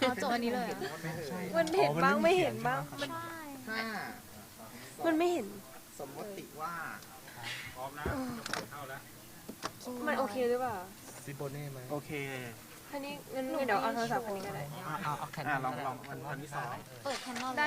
อ๋อจบอันนี้เลยเหรอ มันเห็นบ้างไม่เห็นบ้างมัน ใช่ ถ้า มันไม่เห็น สมมติว่า พร้อมแล้วจะเข้าแล้ว มันโอเคหรือเปล่า ซิโบเน่ไหม โอเค อันนี้งั้นเดี๋ยวเอาโทรศัพท์อันนี้ก็ได้ เอาแขน ลองวันที่สอง เปิดแคนนอล ได้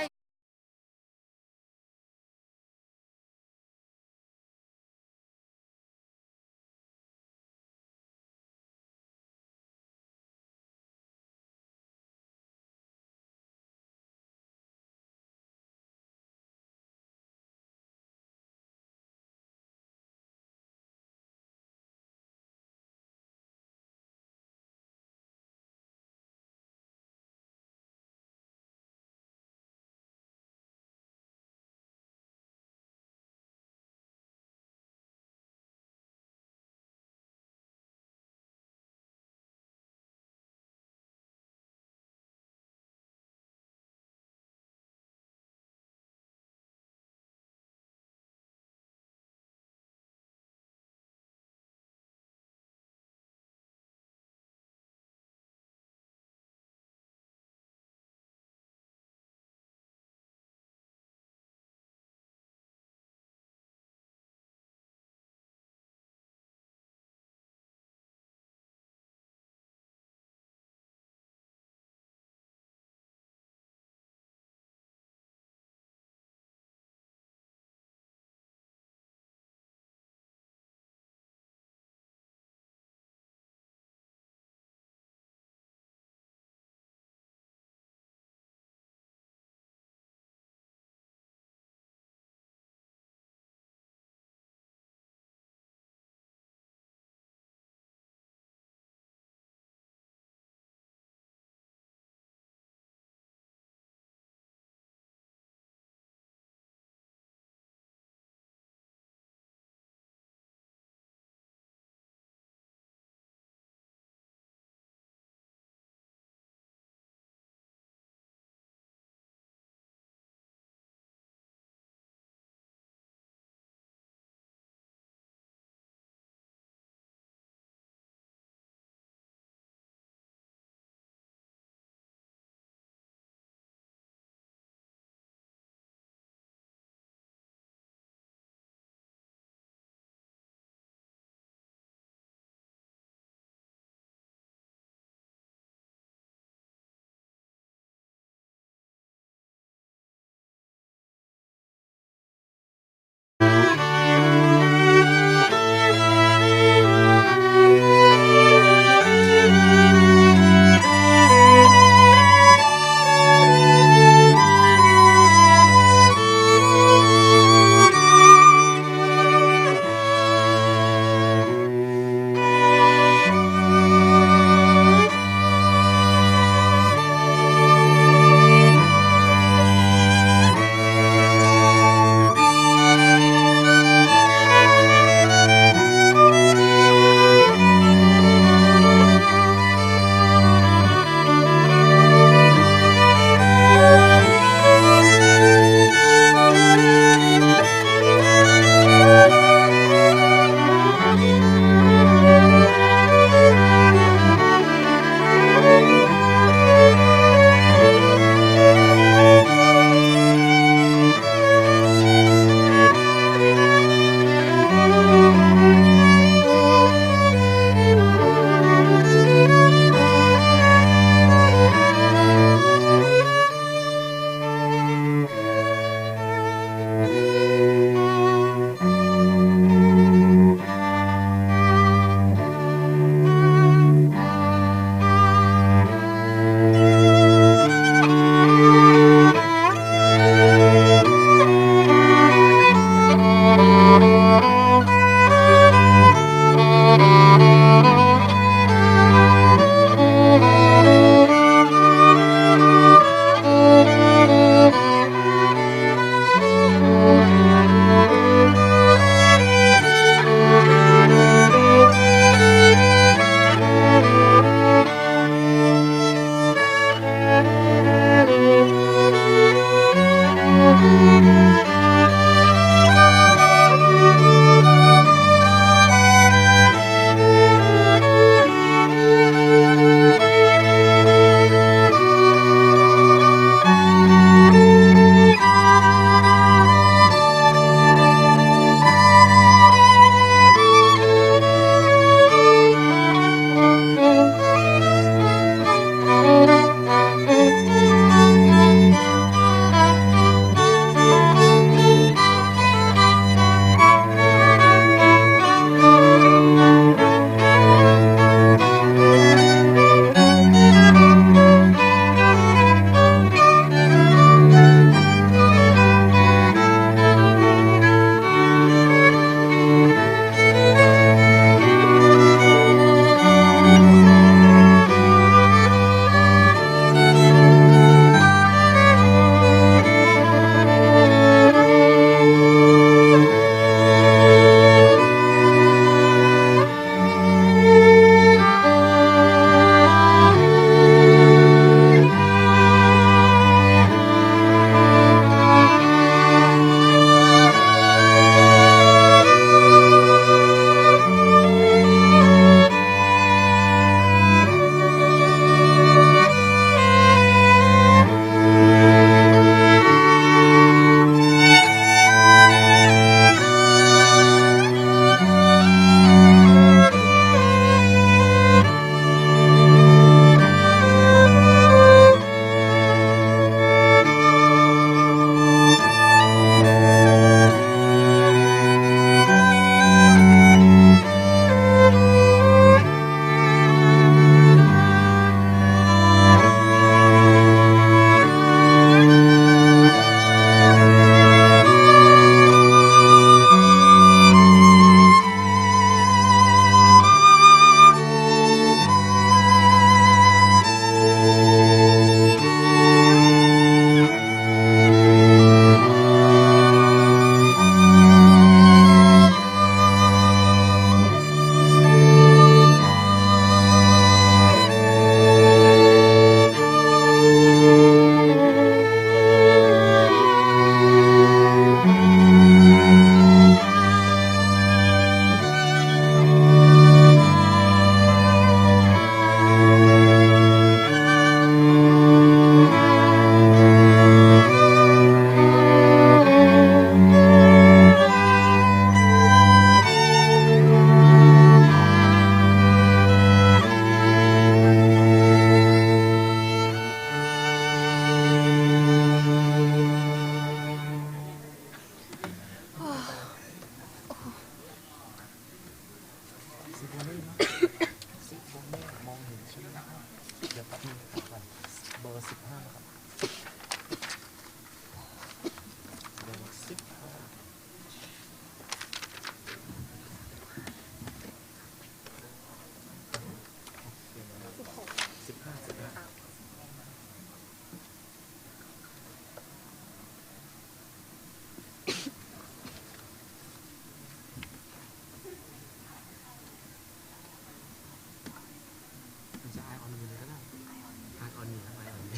15ครับแดง15 15จะไอออนมีเลยก็ได้ไอออนมีนะไอออนมี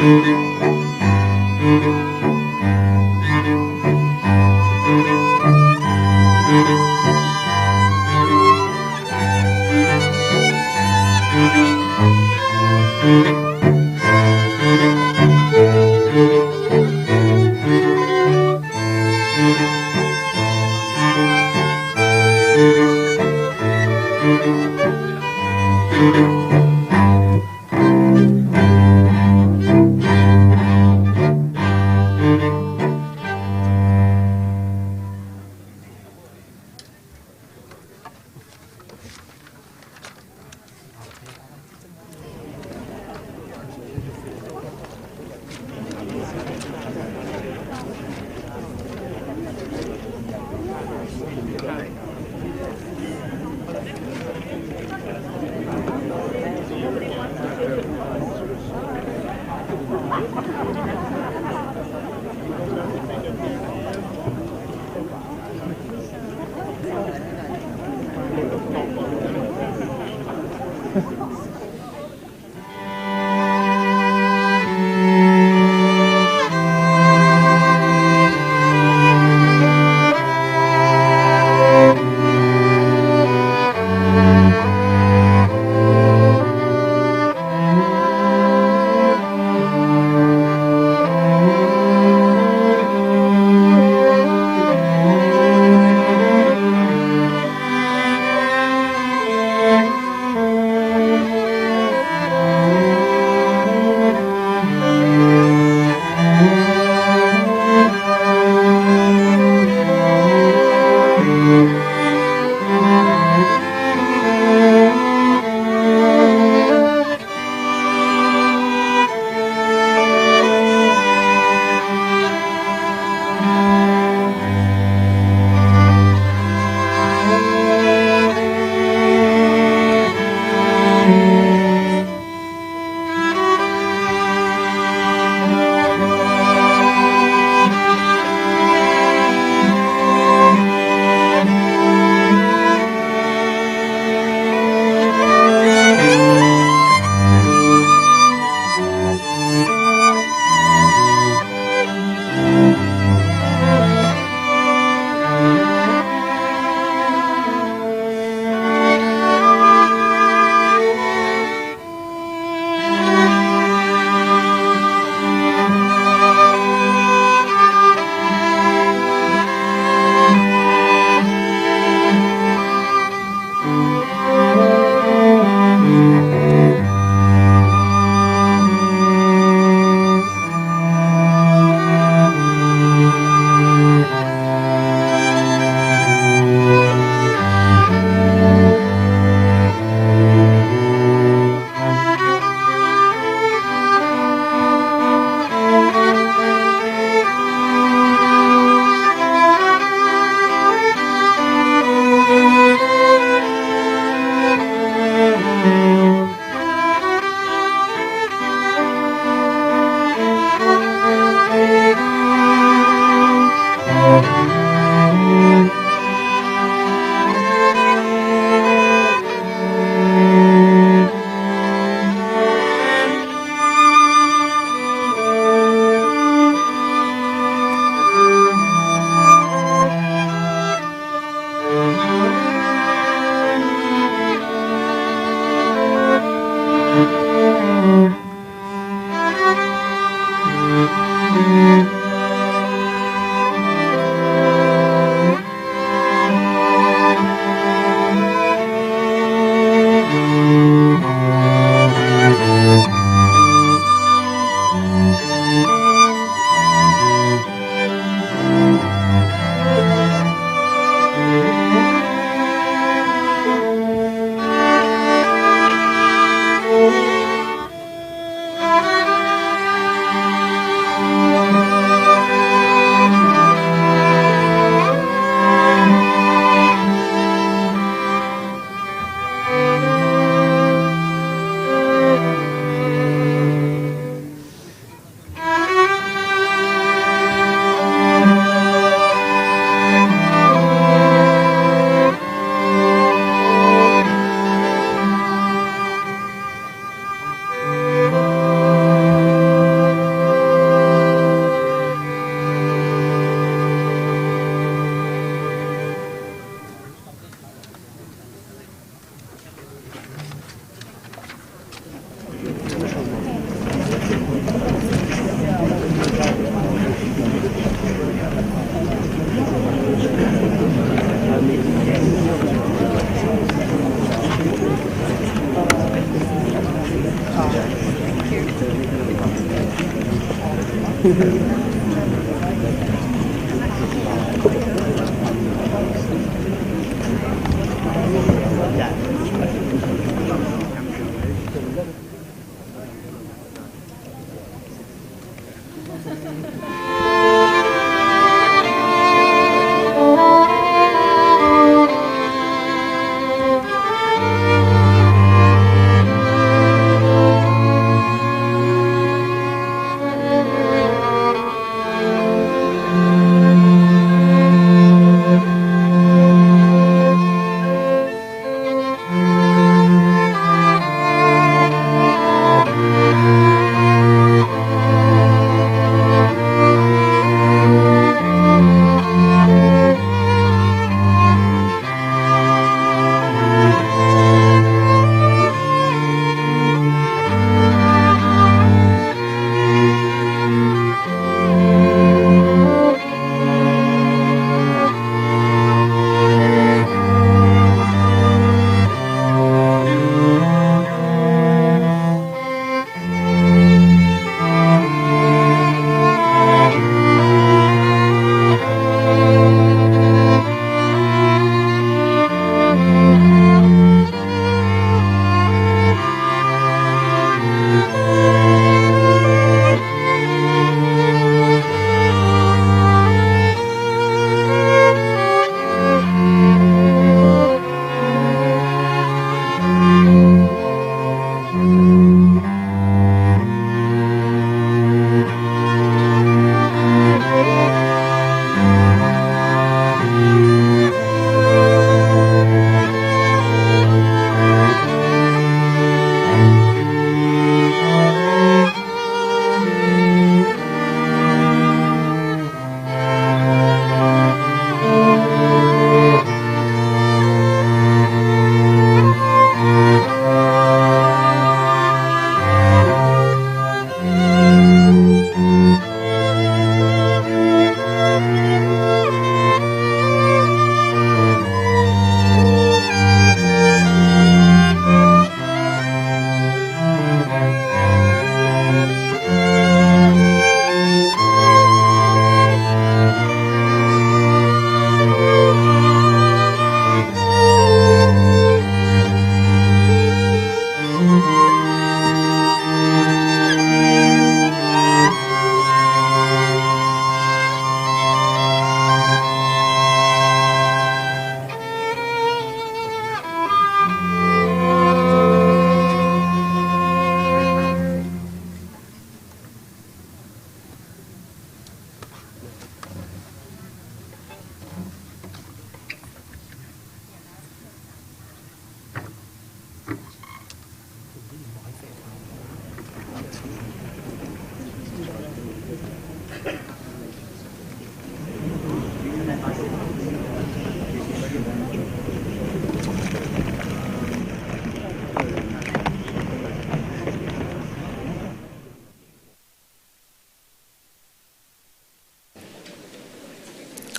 เ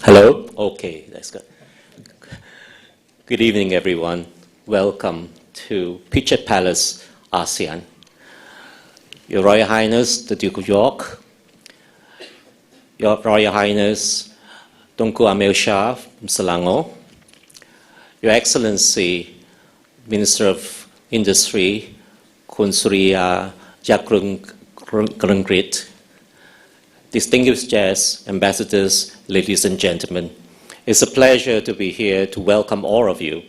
Hello? Okay, that's good. Good evening, everyone. Welcome to Pitch Palace ASEAN. Your Royal Highness, the Duke of York, Your Royal Highness, Tunku Amil Shah from Selangor, Your Excellency, Minister of Industry, Kun Surya Jakrungrit, distinguished guests, ambassadors, ladies and gentlemen, it's a pleasure to be here to welcome all of you.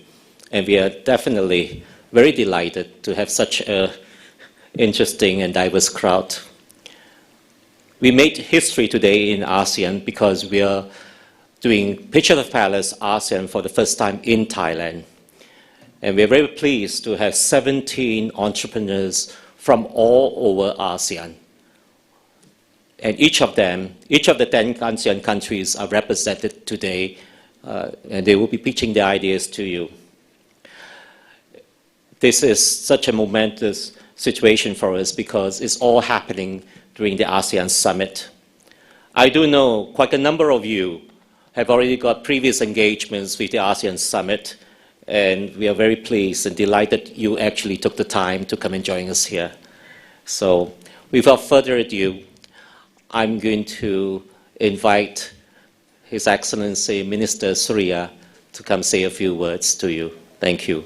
And we are definitely very delighted to have such an interesting and diverse crowd. We made history today in ASEAN because we are doing Pitch Palace ASEAN for the first time in Thailand. And we're very pleased to have 17 entrepreneurs from all over ASEAN. And each of the 10 ASEAN countries are represented today, and they will be pitching their ideas to you. This is such a momentous situation for us because it's all happening during the ASEAN summit. I do know quite a number of you have already got previous engagements with the ASEAN summit, and we are very pleased and delighted you actually took the time to come and join us here. So without further ado, I'm going to invite His Excellency Minister Surya to come say a few words to you. Thank you.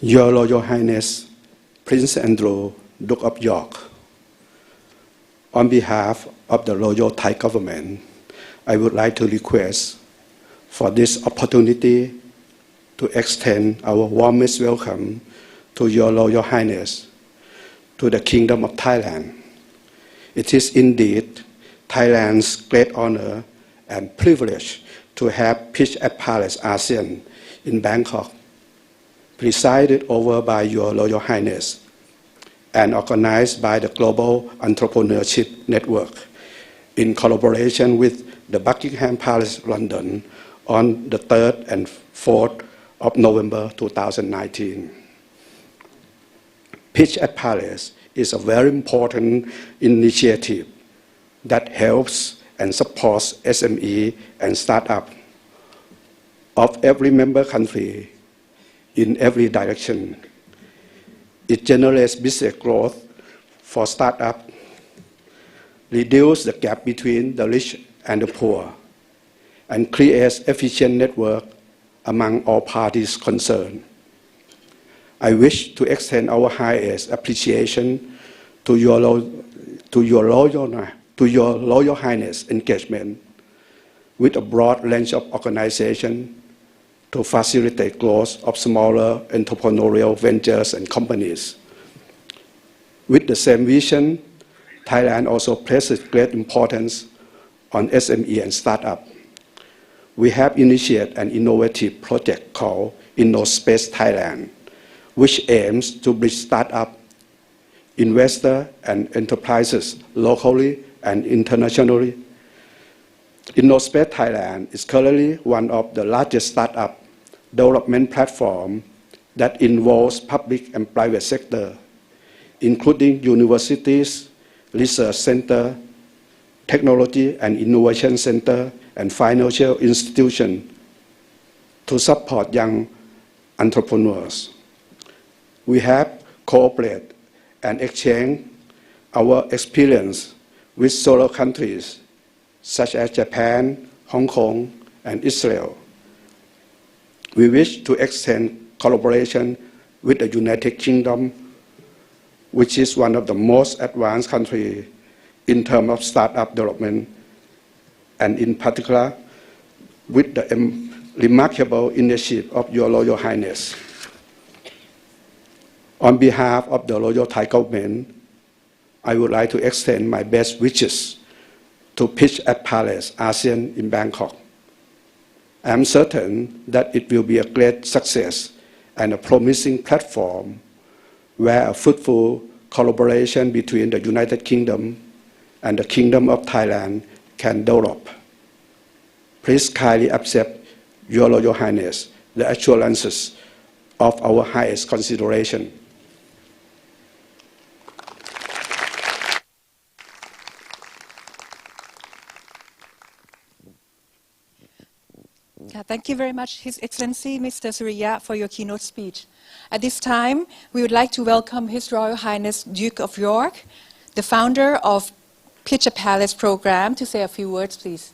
Your Royal Highness, Prince Andrew, Duke of York, on behalf of the Royal Thai government, I would like to request for this opportunity to extend our warmest welcome to Your Royal Highness to the Kingdom of Thailand. It is indeed Thailand's great honor and privilege to have Pitch Palace ASEAN in Bangkok, presided over by Your Royal Highness and organized by the Global Entrepreneurship Network in collaboration with the Buckingham Palace, London on the 3rd and 4th of November 2019. Pitch Palace is a very important initiative that helps and supports SME and startup of every member country in every direction. It generates business growth for startups, reduces the gap between the rich and the poor, and creates efficient network among all parties concerned. I wish to extend our highest appreciation to Your Royal Highness engagement with a broad range of organizations to facilitate growth of smaller entrepreneurial ventures and companies. With the same vision, Thailand also places great importance on SME and startup. We have initiated an innovative project called InnoSpace Thailand, which aims to bridge startup, investors, and enterprises locally and internationally. InnoSpace Thailand is currently one of the largest startup development platforms that involves public and private sector, including universities, research center, technology and innovation center, and financial institutions to support young entrepreneurs. We have cooperated and exchanged our experience with several countries such as Japan, Hong Kong, and Israel. We wish to extend collaboration with the United Kingdom, which is one of the most advanced countries in terms of startup development, and in particular with the remarkable initiative of Your Royal Highness. On behalf of the Royal Thai government, I would like to extend my best wishes to Pitch Palace ASEAN in Bangkok. I am certain that it will be a great success and a promising platform where a fruitful collaboration between the United Kingdom and the Kingdom of Thailand can develop. Please kindly accept, Your Royal Highness, the assurances of our highest consideration. Thank you very much, His Excellency Mr. Surya, for your keynote speech. At this time, we would like to welcome His Royal Highness Duke of York, the founder of Pitch Palace program, to say a few words, please.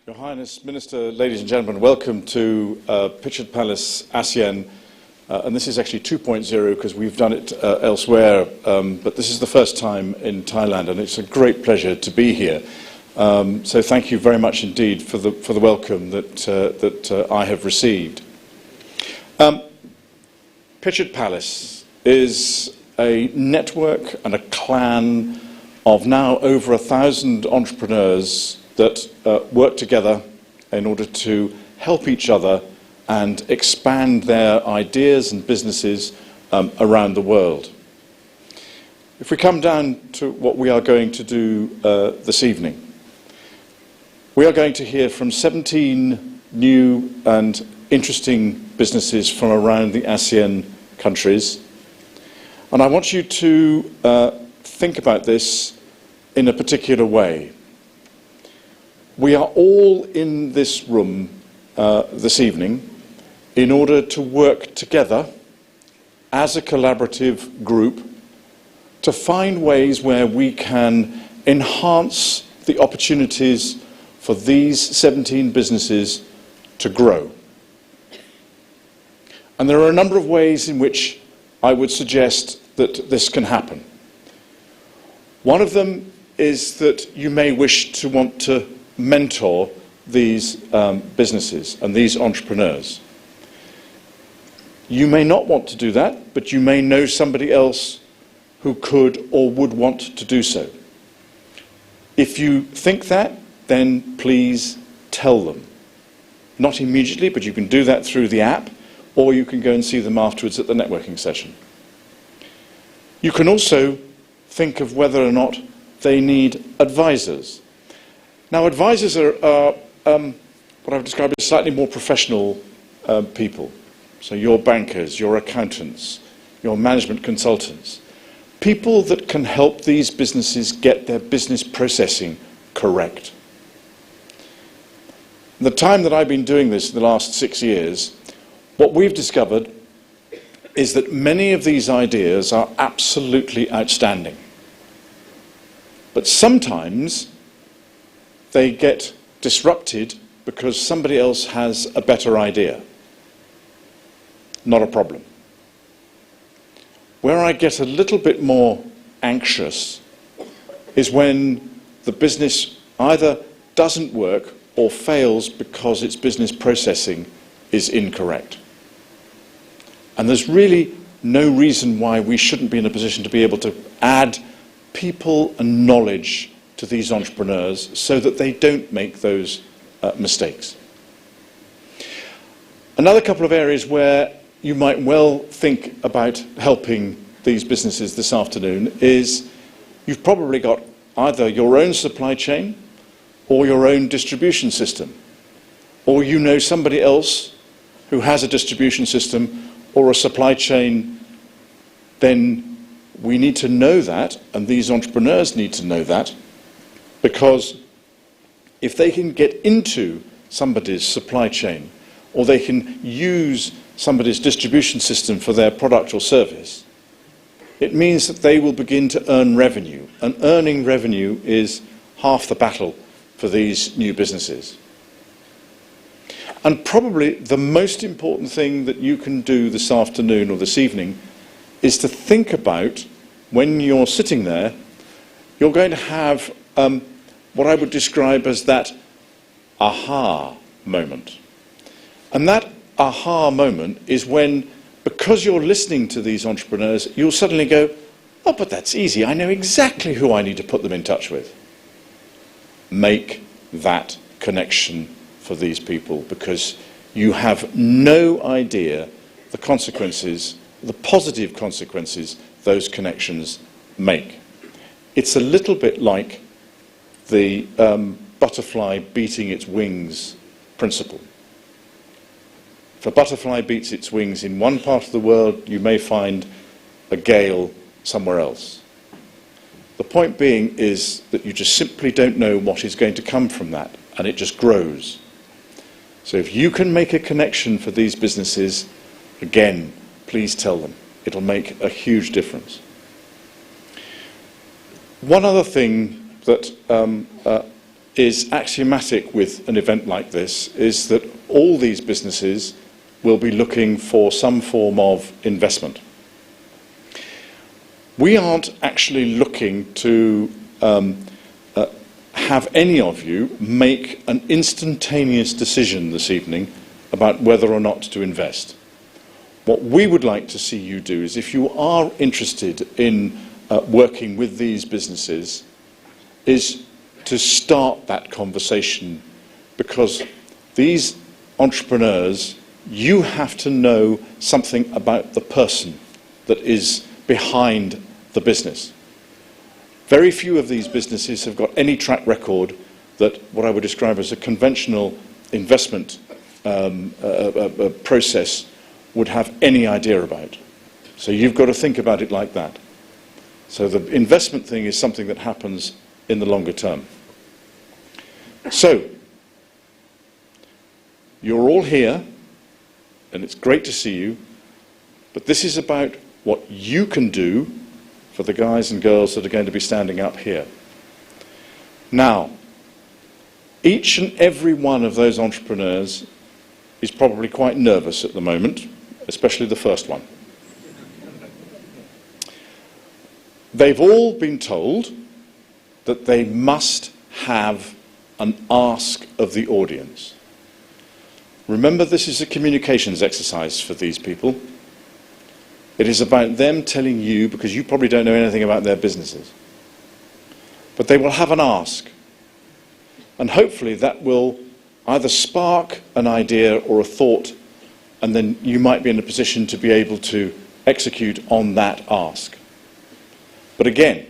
Your Highness, Minister, ladies and gentlemen, welcome to Pitch Palace ASEAN. And this is actually 2.0 because we've done it elsewhere, but this is the first time in Thailand, and it's a great pleasure to be here. So thank you very much indeed for the welcome that I have received. Pitch Palace is a network and a clan of now over 1,000 entrepreneurs that work together in order to help each other and expand their ideas and businesses around the world. If we come down to what we are going to do this evening, we are going to hear from 17 new and interesting businesses from around the ASEAN countries. And I want you to think about this in a particular way. We are all in this room this evening in order to work together as a collaborative group to find ways where we can enhance the opportunities for these 17 businesses to grow. And there are a number of ways in which I would suggest that this can happen. One of them is that you may wish to want to mentor these businesses and these entrepreneurs. You may not want to do that, but you may know somebody else who could or would want to do so. If you think that, then please tell them. Not immediately, but you can do that through the app, or you can go and see them afterwards at the networking session. You can also think of whether or not they need advisors. Now, advisors are what I would describe as slightly more professional people. So your bankers, your accountants, your management consultants, people that can help these businesses get their business processing correct. In the time that I've been doing this, the last 6 years, what we've discovered is that many of these ideas are absolutely outstanding. But sometimes they get disrupted because somebody else has a better idea. Not a problem. Where I get a little bit more anxious is when the business either doesn't work or fails because its business processing is incorrect. And there's really no reason why we shouldn't be in a position to be able to add people and knowledge to these entrepreneurs so that they don't make those mistakes. Another couple of areas where you might well think about helping these businesses this afternoon is you've probably got either your own supply chain or your own distribution system, or you know somebody else who has a distribution system or a supply chain. Then we need to know that, and these entrepreneurs need to know that, because if they can get into somebody's supply chain or they can use somebody's distribution system for their product or service, it means that they will begin to earn revenue. And earning revenue is half the battle for these new businesses. And probably the most important thing that you can do this afternoon or this evening is to think about, when you're sitting there, you're going to have what I would describe as that aha moment. And that aha moment is when, because you're listening to these entrepreneurs, you'll suddenly go, oh, but that's easy. I know exactly who I need to put them in touch with. Make that connection for these people, because you have no idea the consequences, the positive consequences those connections make. It's a little bit like the butterfly beating its wings principle. If a butterfly beats its wings in one part of the world, you may find a gale somewhere else. The point being is that you just simply don't know what is going to come from that, and it just grows. So if you can make a connection for these businesses, again, please tell them. It'll make a huge difference. One other thing that is axiomatic with an event like this is that all these businesses will be looking for some form of investment. We aren't actually looking to have any of you make an instantaneous decision this evening about whether or not to invest. What we would like to see you do is, if you are interested in working with these businesses, is to start that conversation, because these entrepreneurs, you have to know something about the person that is behind the business. Very few of these businesses have got any track record that what I would describe as a conventional investment process would have any idea about. So you've got to think about it like that. So the investment thing is something that happens in the longer term. So, you're all here, and it's great to see you, but this is about what you can do for the guys and girls that are going to be standing up here. Now, each and every one of those entrepreneurs is probably quite nervous at the moment, especially the first one. They've all been told that they must have an ask of the audience. Remember, this is a communications exercise for these people. It is about them telling you, because you probably don't know anything about their businesses. But they will have an ask. And hopefully that will either spark an idea or a thought, and then you might be in a position to be able to execute on that ask. But again,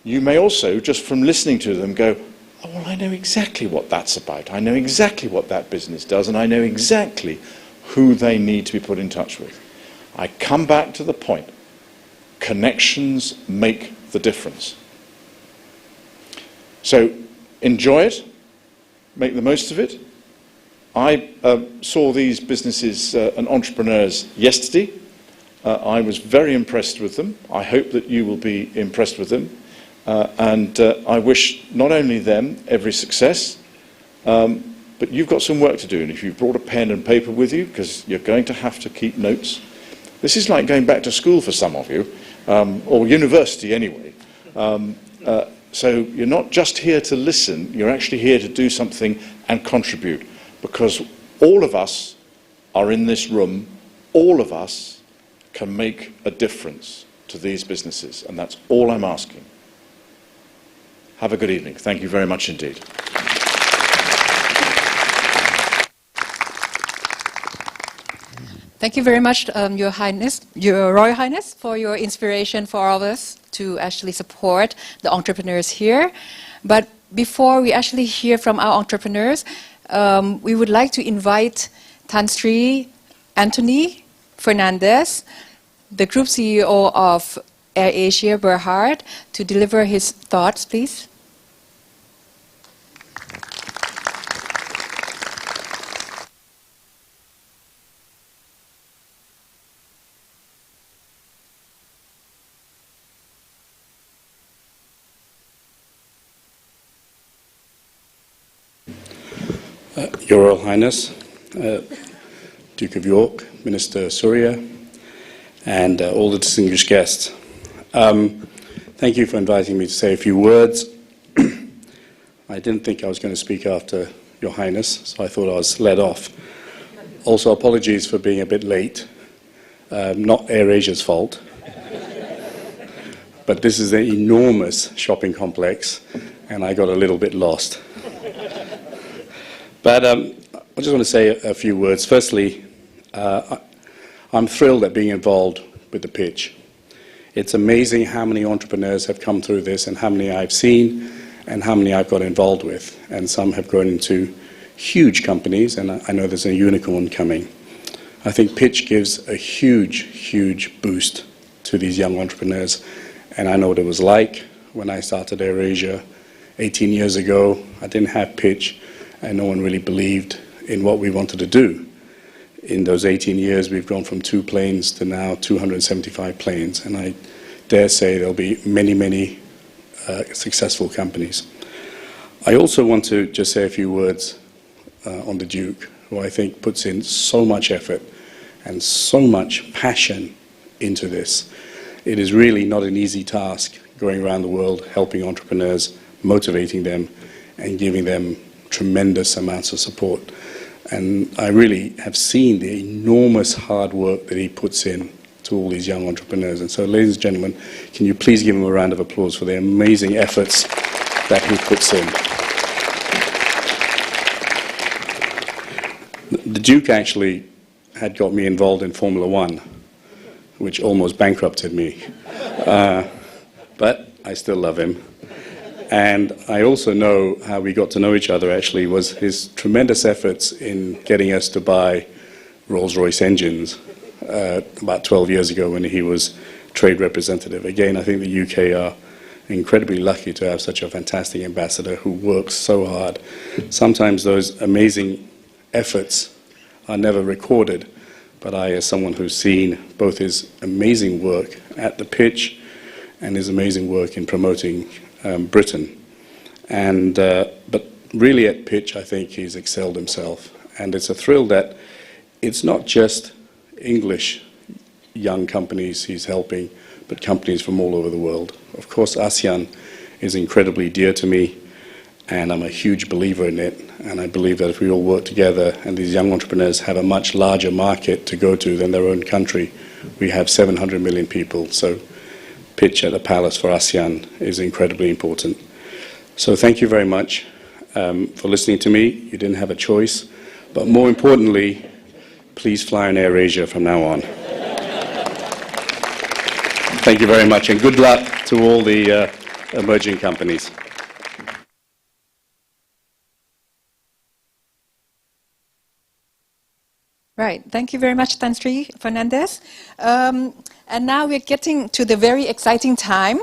you may also, just from listening to them, go, oh, well, I know exactly what that's about. I know exactly what that business does, and I know exactly who they need to be put in touch with. I come back to the point. Connections make the difference. So enjoy it. Make the most of it. I saw these businesses and entrepreneurs yesterday. I was very impressed with them. I hope that you will be impressed with them. And I wish not only them every success, but you've got some work to do. And if you've brought a pen and paper with you, because you're going to have to keep notes, this is like going back to school for some of you, or university anyway. So you're not just here to listen, you're actually here to do something and contribute. Because all of us are in this room, all of us can make a difference to these businesses, and that's all I'm asking. Have a good evening. Thank you very much indeed. Thank you very much, Your Highness, Your Royal Highness, for your inspiration for all of us to actually support the entrepreneurs here. But before we actually hear from our entrepreneurs, we would like to invite Tan Sri Anthony Fernandez, the Group CEO of AirAsia Berhad, to deliver his thoughts, please. Your Royal Highness, Duke of York, Minister Surya, and all the distinguished guests. Thank you for inviting me to say a few words. I didn't think I was going to speak after Your Highness, so I thought I was led off. Also, apologies for being a bit late. Not AirAsia's fault. But this is an enormous shopping complex, and I got a little bit lost. But I just want to say a few words. Firstly, I'm thrilled at being involved with the pitch. It's amazing how many entrepreneurs have come through this and how many I've seen and how many I've got involved with. And some have grown into huge companies, and I know there's a unicorn coming. I think pitch gives a huge, huge boost to these young entrepreneurs. And I know what it was like when I started AirAsia 18 years ago. I didn't have pitch, and no one really believed in what we wanted to do. In those 18 years, we've gone from 2 planes to now 275 planes, and I dare say there'll be many, many successful companies. I also want to just say a few words on the Duke, who I think puts in so much effort and so much passion into this. It is really not an easy task going around the world helping entrepreneurs, motivating them, and giving them tremendous amounts of support. And I really have seen the enormous hard work that he puts in to all these young entrepreneurs. And so, ladies and gentlemen, can you please give him a round of applause for the amazing efforts that he puts in. The Duke actually had got me involved in Formula One, which almost bankrupted me. But I still love him. And I also know how we got to know each other actually was his tremendous efforts in getting us to buy Rolls-Royce engines about 12 years ago when he was trade representative. Again, I think the UK are incredibly lucky to have such a fantastic ambassador who works so hard. Sometimes those amazing efforts are never recorded, but I, as someone who's seen both his amazing work at the pitch and his amazing work in promoting Britain. But really at pitch, I think he's excelled himself. And it's a thrill that it's not just English young companies he's helping, but companies from all over the world. Of course, ASEAN is incredibly dear to me, and I'm a huge believer in it. And I believe that if we all work together and these young entrepreneurs have a much larger market to go to than their own country, we have 700 million people. So pitch at a palace for ASEAN is incredibly important. So thank you very much for listening to me. You didn't have a choice. But more importantly, please fly on AirAsia from now on. Thank you very much, and good luck to all the emerging companies. Right. Thank you very much, Tan Sri Fernandez. And now we're getting to the very exciting time.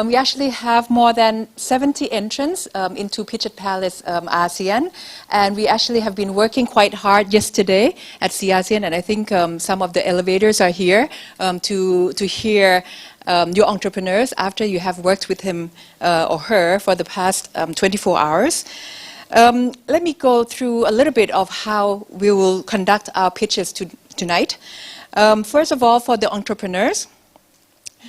We actually have more than 70 entrants into Pitch Palace ASEAN, and we actually have been working quite hard yesterday at ASEAN, and I think some of the elevators are here to hear your entrepreneurs after you have worked with him or her for the past 24 hours. Let me go through a little bit of how we will conduct our pitches tonight. First of all, for the entrepreneurs,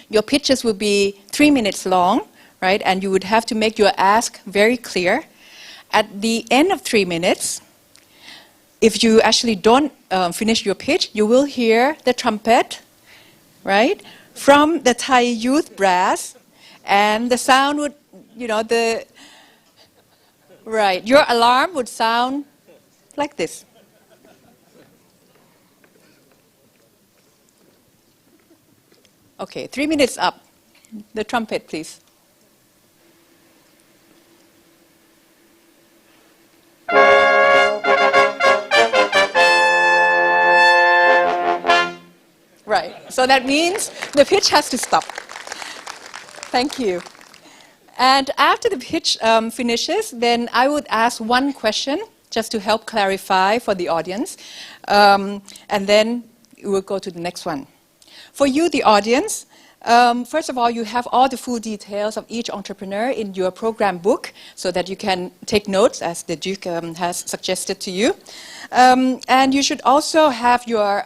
your pitches will be 3 minutes long, right? And you would have to make your ask very clear. At the end of 3 minutes, if you actually don't finish your pitch, you will hear the trumpet, right? From the Thai youth brass, and the sound would, right, your alarm would sound like this. Okay, 3 minutes up. The trumpet, please. Right, so that means the pitch has to stop. Thank you. And after the pitch finishes, then I would ask one question just to help clarify for the audience. And then we'll go to the next one. For you, the audience, first of all, you have all the full details of each entrepreneur in your program book so that you can take notes, as the Duke has suggested to you. And you should also have your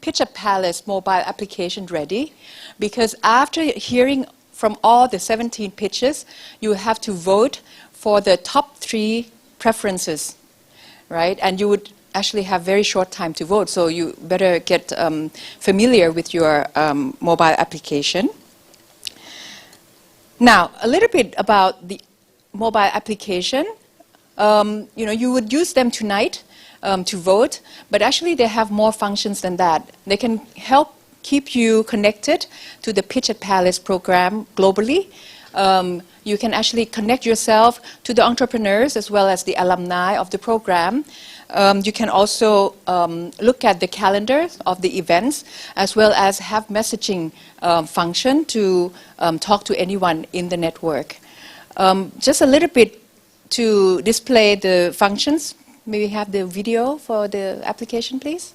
Pitch Palace mobile application ready, because after hearing from all the 17 pitches, you have to vote for the top 3 preferences, right? And you would actually have very short time to vote, so you better get familiar with your mobile application. Now, a little bit about the mobile application. You would use them tonight to vote, but actually they have more functions than that. They can help keep you connected to the Pitch Palace program globally. You can actually connect yourself to the entrepreneurs as well as the alumni of the program. You can also look at the calendar of the events, as well as have messaging function to talk to anyone in the network. Just a little bit to display the functions. May we have the video for the application, please?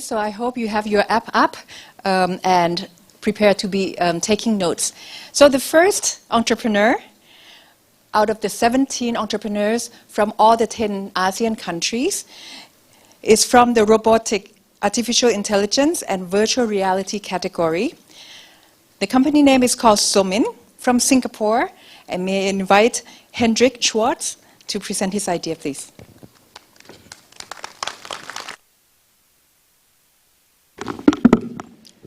so I hope you have your app up and prepared to be taking notes. So the first entrepreneur out of the 17 entrepreneurs from all the 10 ASEAN countries is from the robotic, artificial intelligence and virtual reality category. The company name is called Somin from Singapore, and may I invite Hendrik Schwartz to present his idea, please.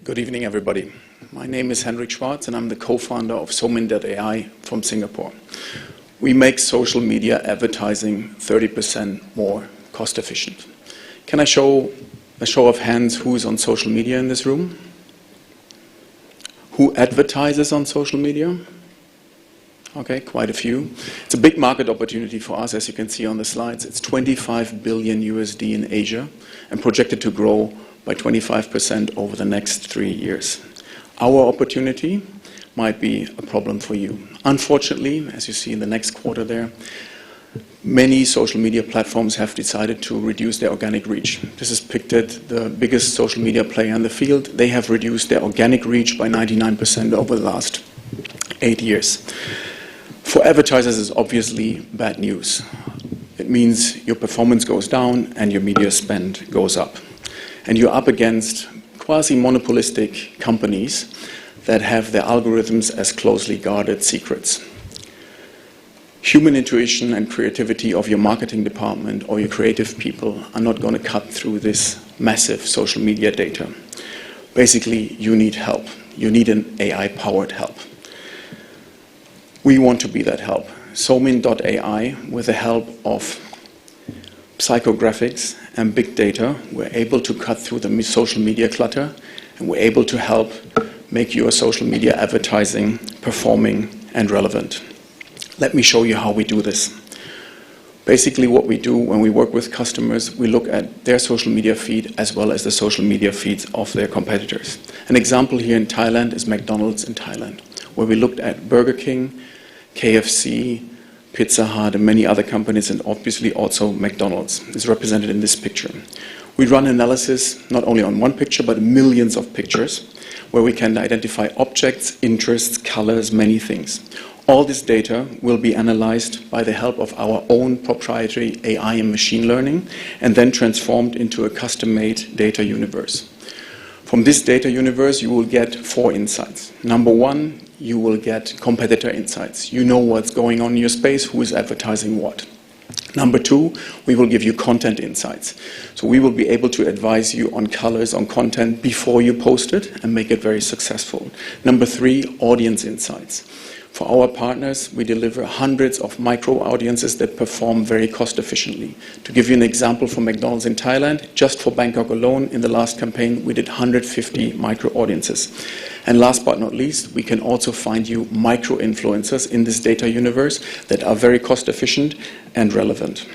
Good evening, everybody. My name is Hendrik Schwartz, and I'm the co-founder of Somin.ai from Singapore. We make social media advertising 30% more cost efficient. Can I show a show of hands who's on social media in this room? Who advertises on social media? Okay, quite a few. It's a big market opportunity for us, as you can see on the slides. It's 25 billion USD in Asia and projected to grow by 25% over the next 3 years. Our opportunity might be a problem for you. Unfortunately, as you see in the next quarter there, many social media platforms have decided to reduce their organic reach. This is Pictet, the biggest social media player in the field. They have reduced their organic reach by 99% over the last 8 years. For advertisers, it's obviously bad news. It means your performance goes down and your media spend goes up. And you're up against quasi-monopolistic companies that have their algorithms as closely guarded secrets. Human intuition and creativity of your marketing department or your creative people are not going to cut through this massive social media data. Basically, you need help. You need an AI-powered help. We want to be that help. Somin.ai, with the help of psychographics and big data, we're able to cut through the social media clutter, and we're able to help make your social media advertising performing and relevant. Let me show you how we do this. Basically, what we do when we work with customers, we look at their social media feed as well as the social media feeds of their competitors. An example here in Thailand is McDonald's in Thailand, where we looked at Burger King, KFC, Pizza Hut, and many other companies, and obviously also McDonald's is represented in this picture. We run analysis not only on one picture, but millions of pictures, where we can identify objects, interests, colors, many things. All this data will be analyzed by the help of our own proprietary AI and machine learning, and then transformed into a custom-made data universe. From this data universe, you will get 4 insights. Number 1, you will get competitor insights. You know what's going on in your space, who is advertising what. Number 2, we will give you content insights. So we will be able to advise you on colors, on content before you post it and make it very successful. Number 3, audience insights. For our partners, we deliver hundreds of micro audiences that perform very cost efficiently. To give you an example from McDonald's in Thailand, just for Bangkok alone, in the last campaign, we did 150 micro audiences. And last but not least, we can also find you micro influencers in this data universe that are very cost efficient and relevant.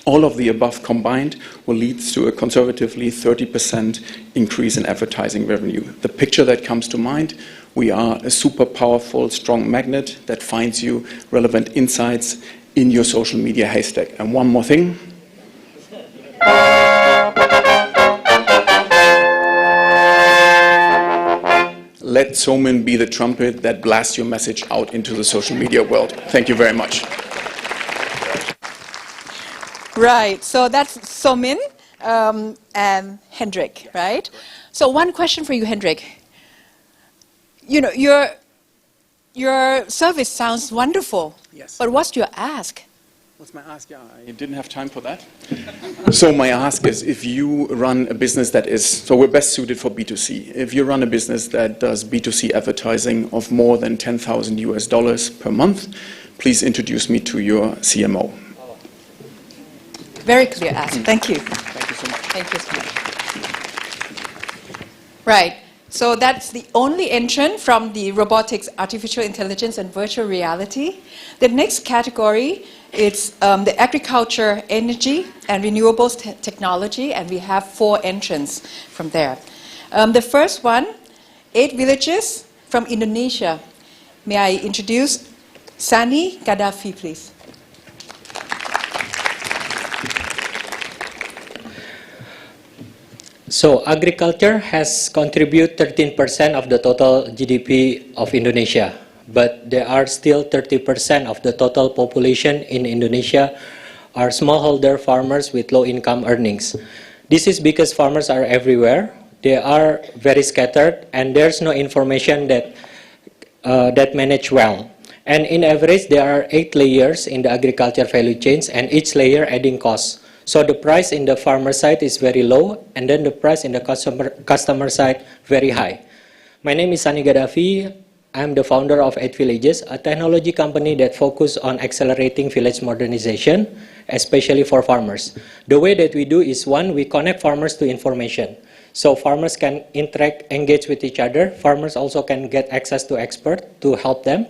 All of the above combined will lead to a conservatively 30% increase in advertising revenue. The picture that comes to mind, we are a super powerful, strong magnet that finds you relevant insights in your social media haystack. And one more thing. Let Somin be the trumpet that blasts your message out into the social media world. Thank you very much. Right, so that's Somin and Hendrik, right? So one question for you, Hendrik. You know, your service sounds wonderful. Yes. But what's your ask? What's my ask? Yeah, I didn't have time for that. So my ask is, if you run a business that is, so we're best suited for B2C. If you run a business that does B2C advertising of more than $10,000 per month, please introduce me to your CMO. Very clear ask. Thank you. Thank you so much. Thank you so much. Right. So that's the only entrant from the robotics, artificial intelligence, and virtual reality. The next category is the agriculture, energy, and renewables technology, and we have 4 entrants from there. The first one, 8 villages from Indonesia. May I introduce Sani Gaddafi, please? So agriculture has contributed 13% of the total GDP of Indonesia, but there are still 30% of the total population in Indonesia are smallholder farmers with low income earnings. This is because farmers are everywhere, they are very scattered, and there's no information that manage well. And in average, there are 8 layers in the agriculture value chains, and each layer adding costs. So the price in the farmer side is very low, and then the price in the customer side very high. My name is Sani Gaddafi. I'm the founder of 8 Villages, a technology company that focuses on accelerating village modernization, especially for farmers. The way that we do is, one, we connect farmers to information. So farmers can interact, engage with each other. Farmers also can get access to experts to help them.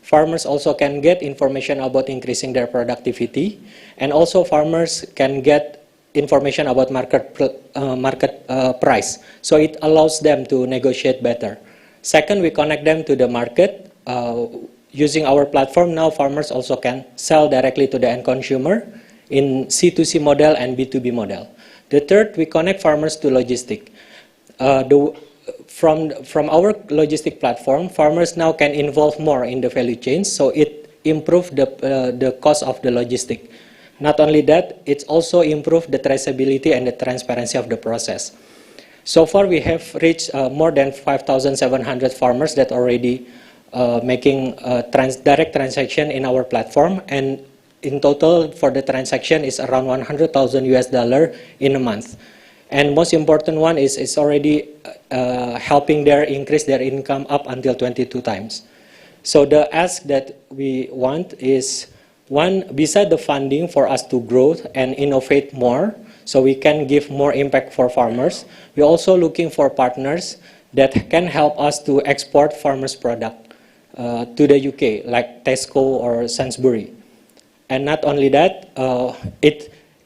Farmers also can get information about increasing their productivity. And also farmers can get information about market price. So it allows them to negotiate better. Second, we connect them to the market. Using our platform, now farmers also can sell directly to the end consumer in C2C model and B2B model. The third, we connect farmers to logistics. From our logistic platform, farmers now can involve more in the value chain, so it improves the cost of the logistic. Not only that, it also improves the traceability and the transparency of the process. So far, we have reached more than 5,700 farmers that already making direct transaction in our platform, and in total for the transaction is around $100,000 in a month. And most important one is it's already helping increase their income up until 22 times. So the ask that we want is, one, beside the funding for us to grow and innovate more, so we can give more impact for farmers, we're also looking for partners that can help us to export farmers' product to the UK, like Tesco or Sainsbury. And not only that,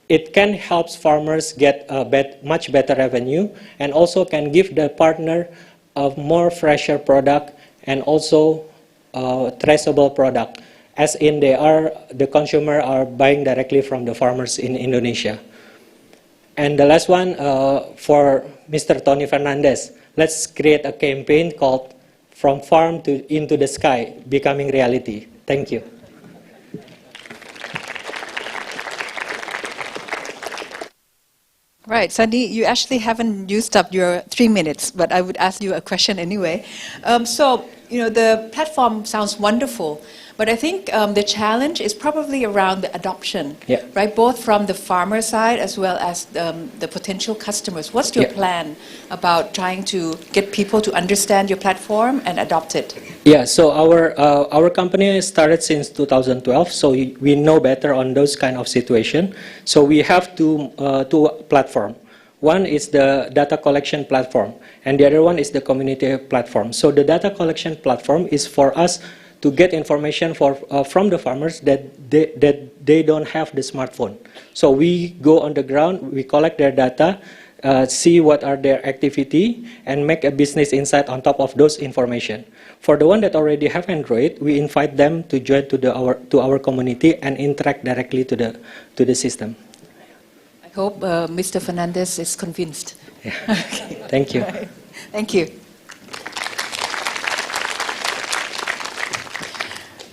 it can help farmers get a much better revenue, and also can give the partner a more fresher product and also traceable product, as in the consumer are buying directly from the farmers in Indonesia. And the last one for Mr. Tony Fernandez, let's create a campaign called From Farm to Into the Sky, Becoming Reality. Thank you. Right, Sandy, you actually haven't used up your 3 minutes, but I would ask you a question anyway. The platform sounds wonderful, but I think the challenge is probably around the adoption, right? Both from the farmer side as well as the potential customers. What's your plan about trying to get people to understand your platform and adopt it? Yeah, so our company started since 2012, so we know better on those kind of situation. So we have two platforms. One is the data collection platform, and the other one is the community platform. So the data collection platform is for us to get information from the farmers that they don't have the smartphone. So we go on the ground, we collect their data, see what are their activity, and make a business insight on top of those information. For the one that already have Android, we invite them to join to our community and interact directly to the system. I hope Mr. Fernandez is convinced. Yeah. Okay. Thank you. Right. Thank you.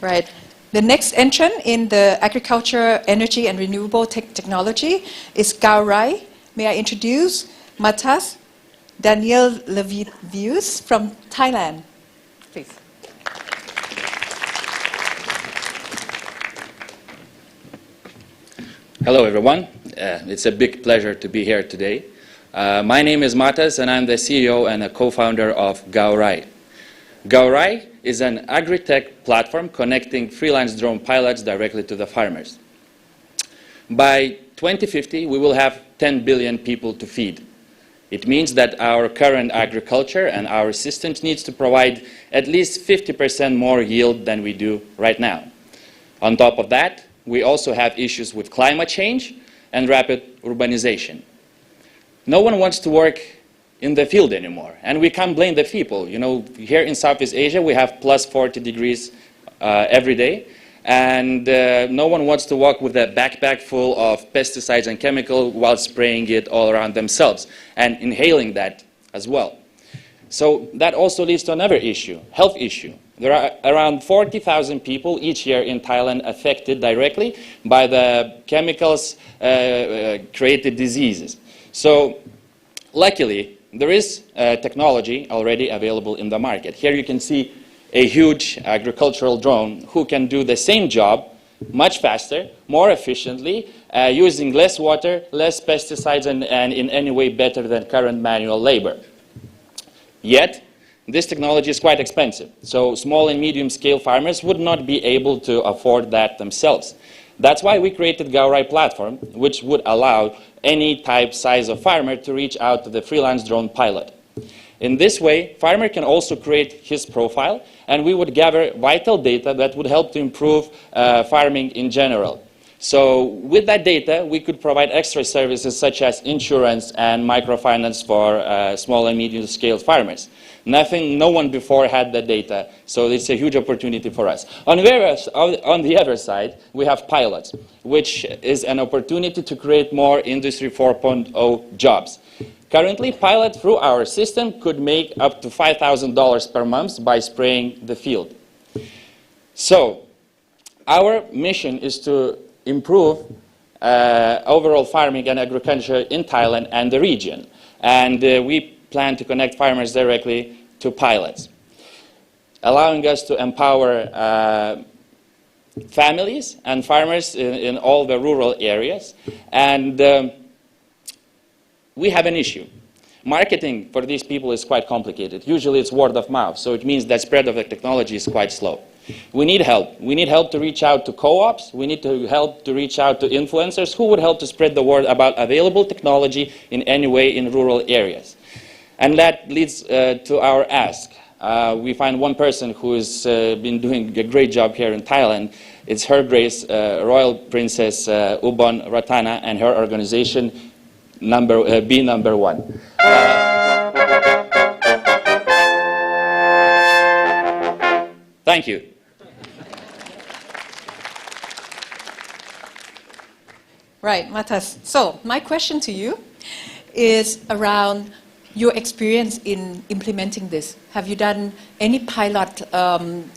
Right. The next entrant in the agriculture, energy, and renewable technology is Gao Rai. May I introduce Matas Daniel Levius from Thailand, please. Hello, everyone. It's a big pleasure to be here today. My name is Matas, and I'm the CEO and a co-founder of Gao Rai. Gao Rai is an agri-tech platform connecting freelance drone pilots directly to the farmers. By 2050, we will have 10 billion people to feed. It means that our current agriculture and our systems needs to provide at least 50% more yield than we do right now. On top of that, we also have issues with climate change and rapid urbanization. No one wants to work in the field anymore, and we can't blame the people. You know, here in Southeast Asia, we have plus 40 degrees every day. And no one wants to walk with a backpack full of pesticides and chemicals while spraying it all around themselves and inhaling that as well. So that also leads to another issue, health issue. There are around 40,000 people each year in Thailand affected directly by the chemicals created diseases. So luckily, there is technology already available in the market. Here you can see a huge agricultural drone who can do the same job much faster, more efficiently, using less water, less pesticides, and in any way better than current manual labor. Yet, this technology is quite expensive, so small and medium-scale farmers would not be able to afford that themselves. That's why we created Gaurai platform, which would allow any type, size of farmer to reach out to the freelance drone pilot. In this way, farmer can also create his profile, and we would gather vital data that would help to improve farming in general. So with that data, we could provide extra services such as insurance and microfinance for small and medium-scale farmers. No one before had that data, so it's a huge opportunity for us. On the other side, we have pilots, which is an opportunity to create more Industry 4.0 jobs. Currently, pilots through our system could make up to $5,000 per month by spraying the field. So our mission is to improve overall farming and agriculture in Thailand and the region. And we plan to connect farmers directly to pilots, allowing us to empower families and farmers in all the rural areas. And we have an issue. Marketing for these people is quite complicated. Usually it's word of mouth, so it means that spread of the technology is quite slow. We need help. We need help to reach out to co-ops. We need to help to reach out to influencers who would help to spread the word about available technology in any way in rural areas. And that leads to our ask. We find one person who has been doing a great job here in Thailand. It's Her Grace Royal Princess Ubon Ratana and her organization B number 1. Thank you. Right, Matas. So my question to you is around your experience in implementing this. Have you done any pilot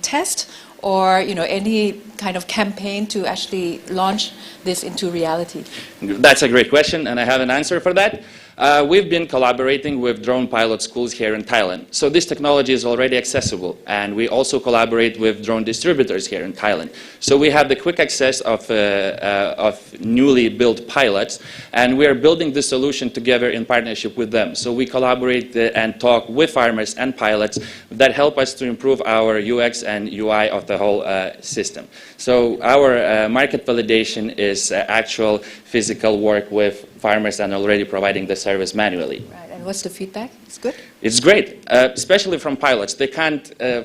test or any kind of campaign to actually launch this into reality? That's a great question, and I have an answer for that. We've been collaborating with drone pilot schools here in Thailand. So this technology is already accessible, and we also collaborate with drone distributors here in Thailand. So we have the quick access of newly built pilots, and we are building the solution together in partnership with them. So we collaborate and talk with farmers and pilots that help us to improve our UX and UI of the whole system. So our market validation is actual physical work with farmers and already providing the service manually. Right, and what's the feedback? It's good? It's great, especially from pilots. They can't they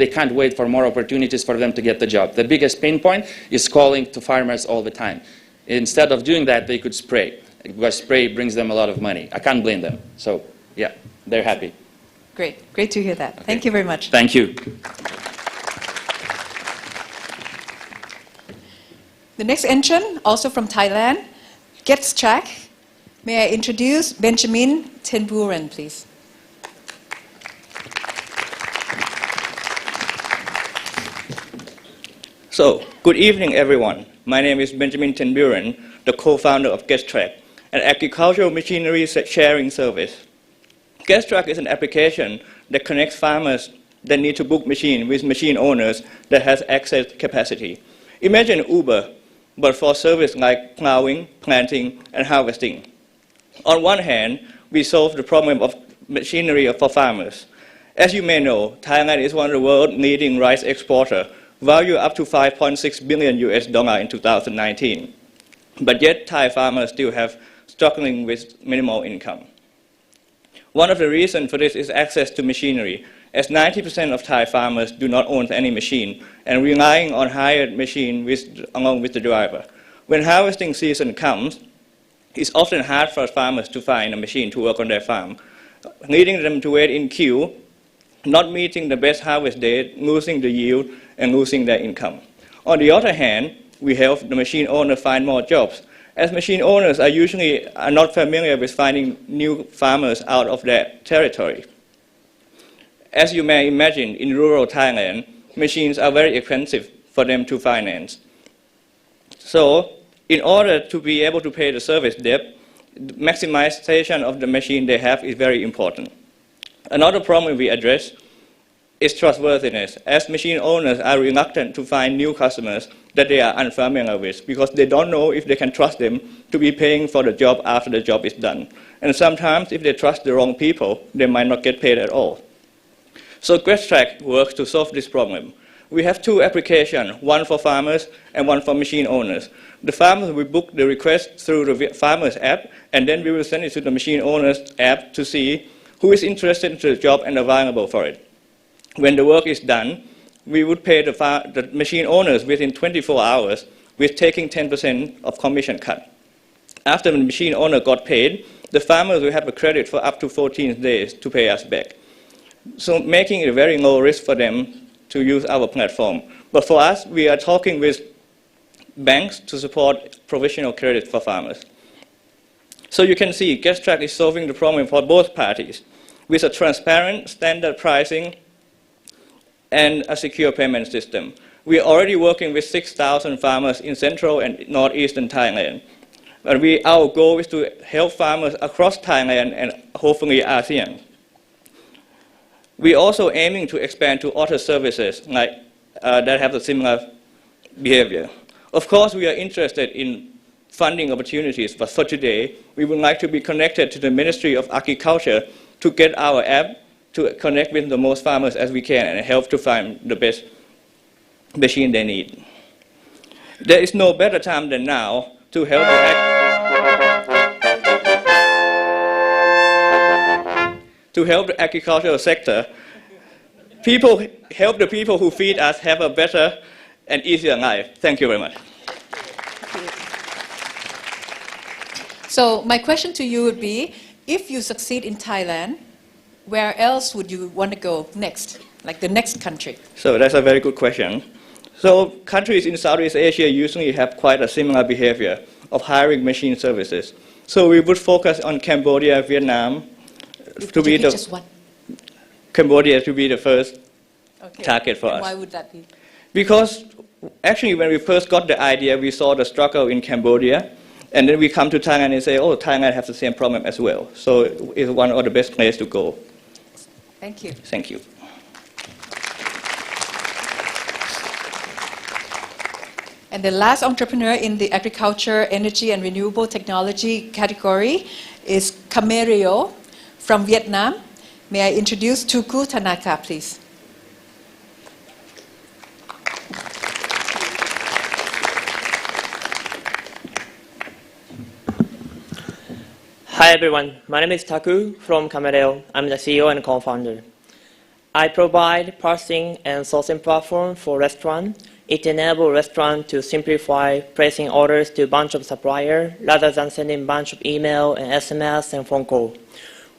can't wait for more opportunities for them to get the job. The biggest pain point is calling to farmers all the time. Instead of doing that, they could spray, because spray brings them a lot of money. I can't blame them. So, yeah, they're happy. Great, great to hear that. Okay. Thank you very much. Thank you. The next entrant, also from Thailand, gets track. May I introduce Benjamin Tenburen, please. So, good evening, everyone. My name is Benjamin Tenburen, the co-founder of GuestTrack, an agricultural machinery sharing service. GuestTrack is an application that connects farmers that need to book machine with machine owners that has access capacity. Imagine Uber, but for service like plowing, planting, and harvesting. On one hand, we solve the problem of machinery for farmers. As you may know, Thailand is one of the world's leading rice exporter, valued up to $5.6 billion in 2019. But yet, Thai farmers still have struggling with minimal income. One of the reasons for this is access to machinery, as 90% of Thai farmers do not own any machine and relying on hired machine along with the driver. When harvesting season comes, it's often hard for farmers to find a machine to work on their farm, leading them to wait in queue, not meeting the best harvest date, losing the yield, and losing their income. On the other hand, we help the machine owner find more jobs, as machine owners are usually not familiar with finding new farmers out of their territory. As you may imagine, in rural Thailand, machines are very expensive for them to finance. So, in order to be able to pay the service debt, maximization of the machine they have is very important. Another problem we address is trustworthiness, as machine owners are reluctant to find new customers that they are unfamiliar with because they don't know if they can trust them to be paying for the job after the job is done. And sometimes if they trust the wrong people, they might not get paid at all. So GuestTrack works to solve this problem. We have two applications, one for farmers and one for machine owners. The farmers will book the request through the farmers app, and then we will send it to the machine owners app to see who is interested in the job and available for it. When the work is done, we would pay the machine owners within 24 hours with taking 10% of commission cut. After the machine owner got paid, the farmers will have a credit for up to 14 days to pay us back. So making it a very low risk for them to use our platform. But for us, we are talking with banks to support provisional credit for farmers. So you can see GuestTrack is solving the problem for both parties with a transparent standard pricing and a secure payment system. We are already working with 6,000 farmers in central and northeastern Thailand. But our goal is to help farmers across Thailand and hopefully ASEAN. We are also aiming to expand to other services that have a similar behavior. Of course, we are interested in funding opportunities, but for today, we would like to be connected to the Ministry of Agriculture to get our app to connect with the most farmers as we can and help to find the best machine they need. There is no better time than now to help the agricultural sector. Help the people who feed us have a better and easier life. Thank you very much. So my question to you would be, if you succeed in Thailand, where else would you want to go next, like the next country? So that's a very good question. So countries in Southeast Asia usually have quite a similar behavior of hiring machine services. So we would focus on Cambodia, Vietnam, Cambodia to be the first target for us. Why would that be? Because actually when we first got the idea, we saw the struggle in Cambodia, and then we come to Thailand and say, oh, Thailand has the same problem as well. So it's one of the best places to go. Thank you. Thank you. And the last entrepreneur in the agriculture, energy, and renewable technology category is Camerio from Vietnam. May I introduce Tuku Tanaka, please? Hi everyone, my name is Taku from Camereo. I'm the CEO and co-founder. I provide parsing and sourcing platform for restaurants. It enables restaurants to simplify placing orders to a bunch of suppliers rather than sending a bunch of email and SMS and phone call.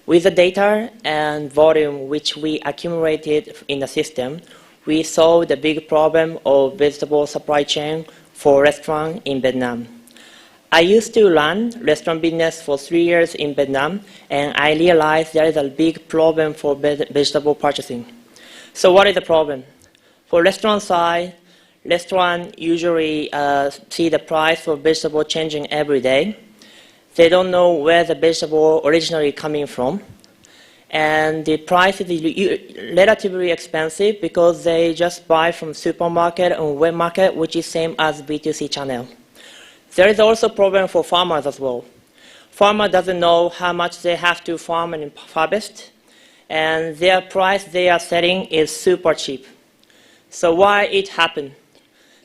With the data and volume which we accumulated in the system, we solved the big problem of vegetable supply chain for restaurants in Vietnam. I used to run restaurant business for 3 years in Vietnam, and I realized there is a big problem for vegetable purchasing. So what is the problem? For restaurant side, restaurants usually see the price for vegetable changing every day. They don't know where the vegetable originally coming from. And the price is relatively expensive because they just buy from supermarket and web market, which is same as B2C channel. There is also a problem for farmers as well. Farmer doesn't know how much they have to farm and harvest, and their price they are setting is super cheap. So why it happened?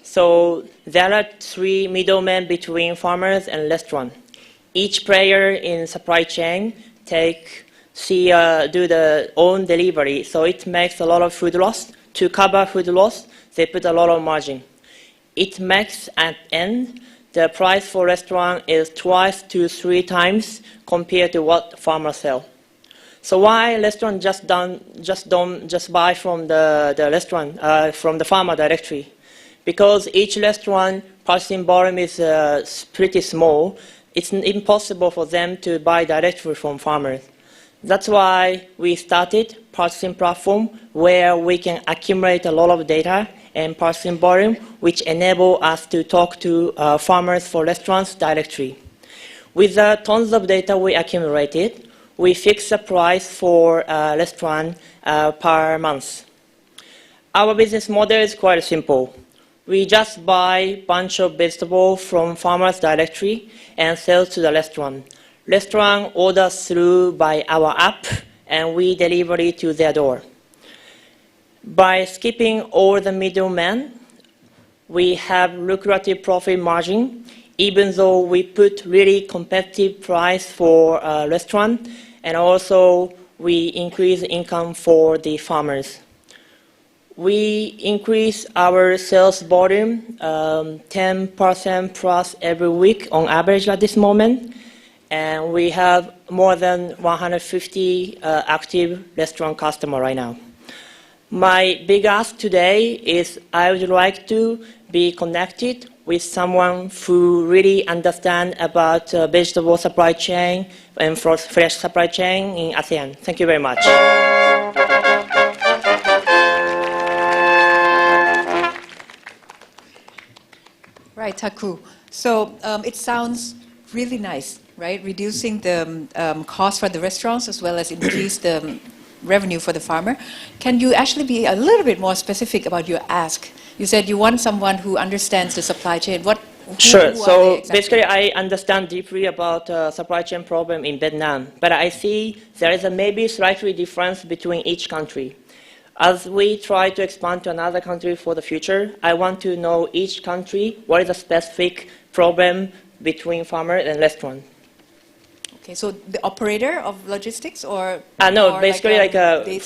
So there are 3 middlemen between farmers and restaurant. Each player in supply chain do their own delivery, so it makes a lot of food loss. To cover food loss, they put a lot of margin. It makes at end the price for restaurant is 2 to 3 times compared to what farmers sell. So why restaurants just don't buy from the restaurant, from the farmer directly? Because each restaurant processing volume is pretty small, it's impossible for them to buy directly from farmers. That's why we started processing platform where we can accumulate a lot of data and processing volume, which enable us to talk to farmers for restaurants directly. With the tons of data we accumulated, we fix the price for a restaurant per month. Our business model is quite simple. We just buy a bunch of vegetables from farmers directly and sell to the restaurant. Restaurant orders through by our app, and we deliver it to their door. By skipping all the middlemen, we have lucrative profit margin, even though we put really competitive price for a restaurant, and also we increase income for the farmers. We increase our sales volume 10% plus every week on average at this moment, and we have more than 150 active restaurant customers right now. My big ask today is I would like to be connected with someone who really understands about vegetable supply chain and fresh supply chain in ASEAN. Thank you very much. Right, Taku. So it sounds really nice, right? Reducing the cost for the restaurants as well as increase the revenue for the farmer. Can you actually be a little bit more specific about your ask? You said you want someone who understands the supply chain. Sure. So exactly? Basically, I understand deeply about supply chain problem in Vietnam, but I see there is a maybe slightly difference between each country. As we try to expand to another country for the future, I want to know each country what is the specific problem between farmer and restaurant. Okay, so the operator of logistics or? No, basically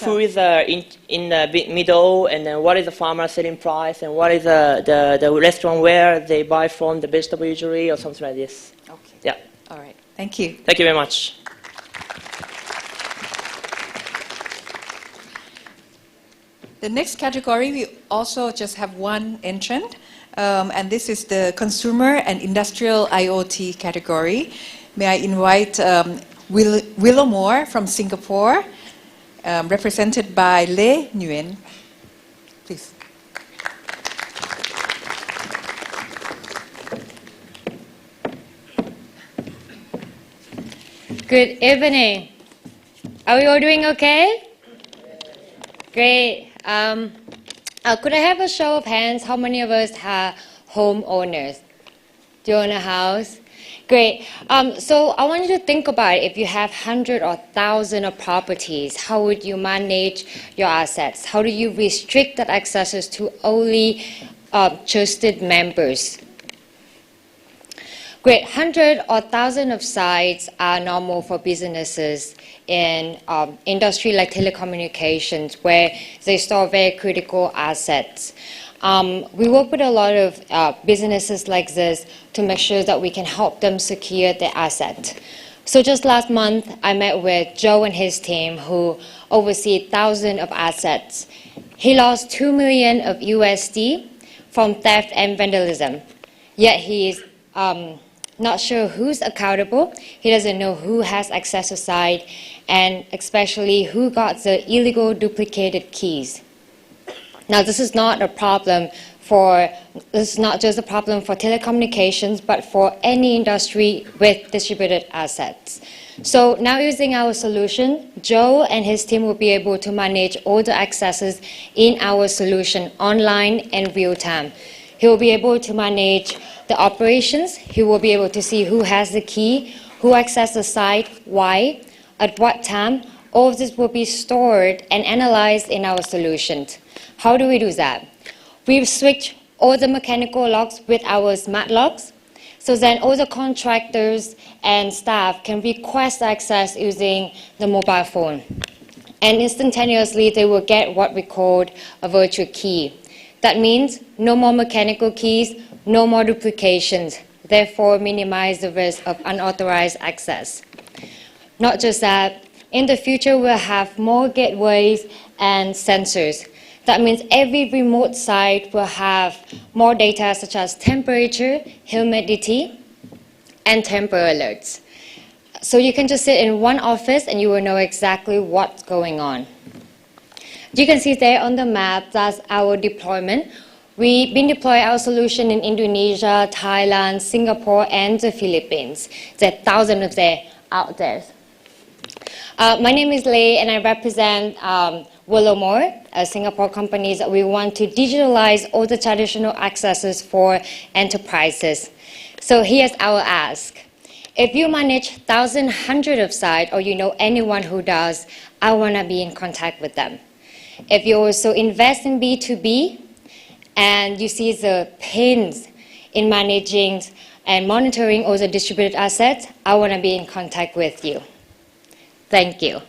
who is in the middle, and then what is the farmer selling price, and what is the restaurant where they buy from the vegetable usually, or something like this. Okay. Yeah. All right. Thank you. Thank you very much. The next category, we also just have one entrant, and this is the consumer and industrial IoT category. May I invite Willow Moore from Singapore, represented by Lê Nguyen. Please. Good evening. Are we all doing okay? Great. Could I have a show of hands? How many of us are homeowners? Do you own a house? Great. So I want you to think about it. If you have 100 or 1,000 of properties, how would you manage your assets? How do you restrict that access to only trusted members? Great. 100 or 1,000 of sites are normal for businesses in industry like telecommunications, where they store very critical assets. We work with a lot of businesses like this to make sure that we can help them secure their asset. So just last month, I met with Joe and his team who oversee 1,000 of assets. He lost $2 million of USD from theft and vandalism. Yet he is not sure who's accountable. He doesn't know who has access to site, and especially who got the illegal duplicated keys. Now, this is not a problem this is not just a problem for telecommunications, but for any industry with distributed assets. So now using our solution, Joe and his team will be able to manage all the accesses in our solution online and real time. He will be able to manage the operations. He will be able to see who has the key, who accessed the site, why, at what time. All of this will be stored and analyzed in our solutions. How do we do that? We've switched all the mechanical logs with our smart logs, so then all the contractors and staff can request access using the mobile phone. And instantaneously, they will get what we call a virtual key. That means no more mechanical keys, no more duplications, therefore minimize the risk of unauthorized access. Not just that, In the future, we'll have more gateways and sensors. That means every remote site will have more data such as temperature, humidity, and temper alerts. So you can just sit in one office and you will know exactly what's going on. You can see there on the map, that's our deployment. We've been deploying our solution in Indonesia, Thailand, Singapore, and the Philippines. There are thousands of them out there. My name is Lei, and I represent Willowmore, a Singapore company that we want to digitalize all the traditional accesses for enterprises. So here's our ask. If you manage thousands, hundreds of sites, or you know anyone who does, I want to be in contact with them. If you also invest in B2B, and you see the pains in managing and monitoring all the distributed assets, I want to be in contact with you. Thank you.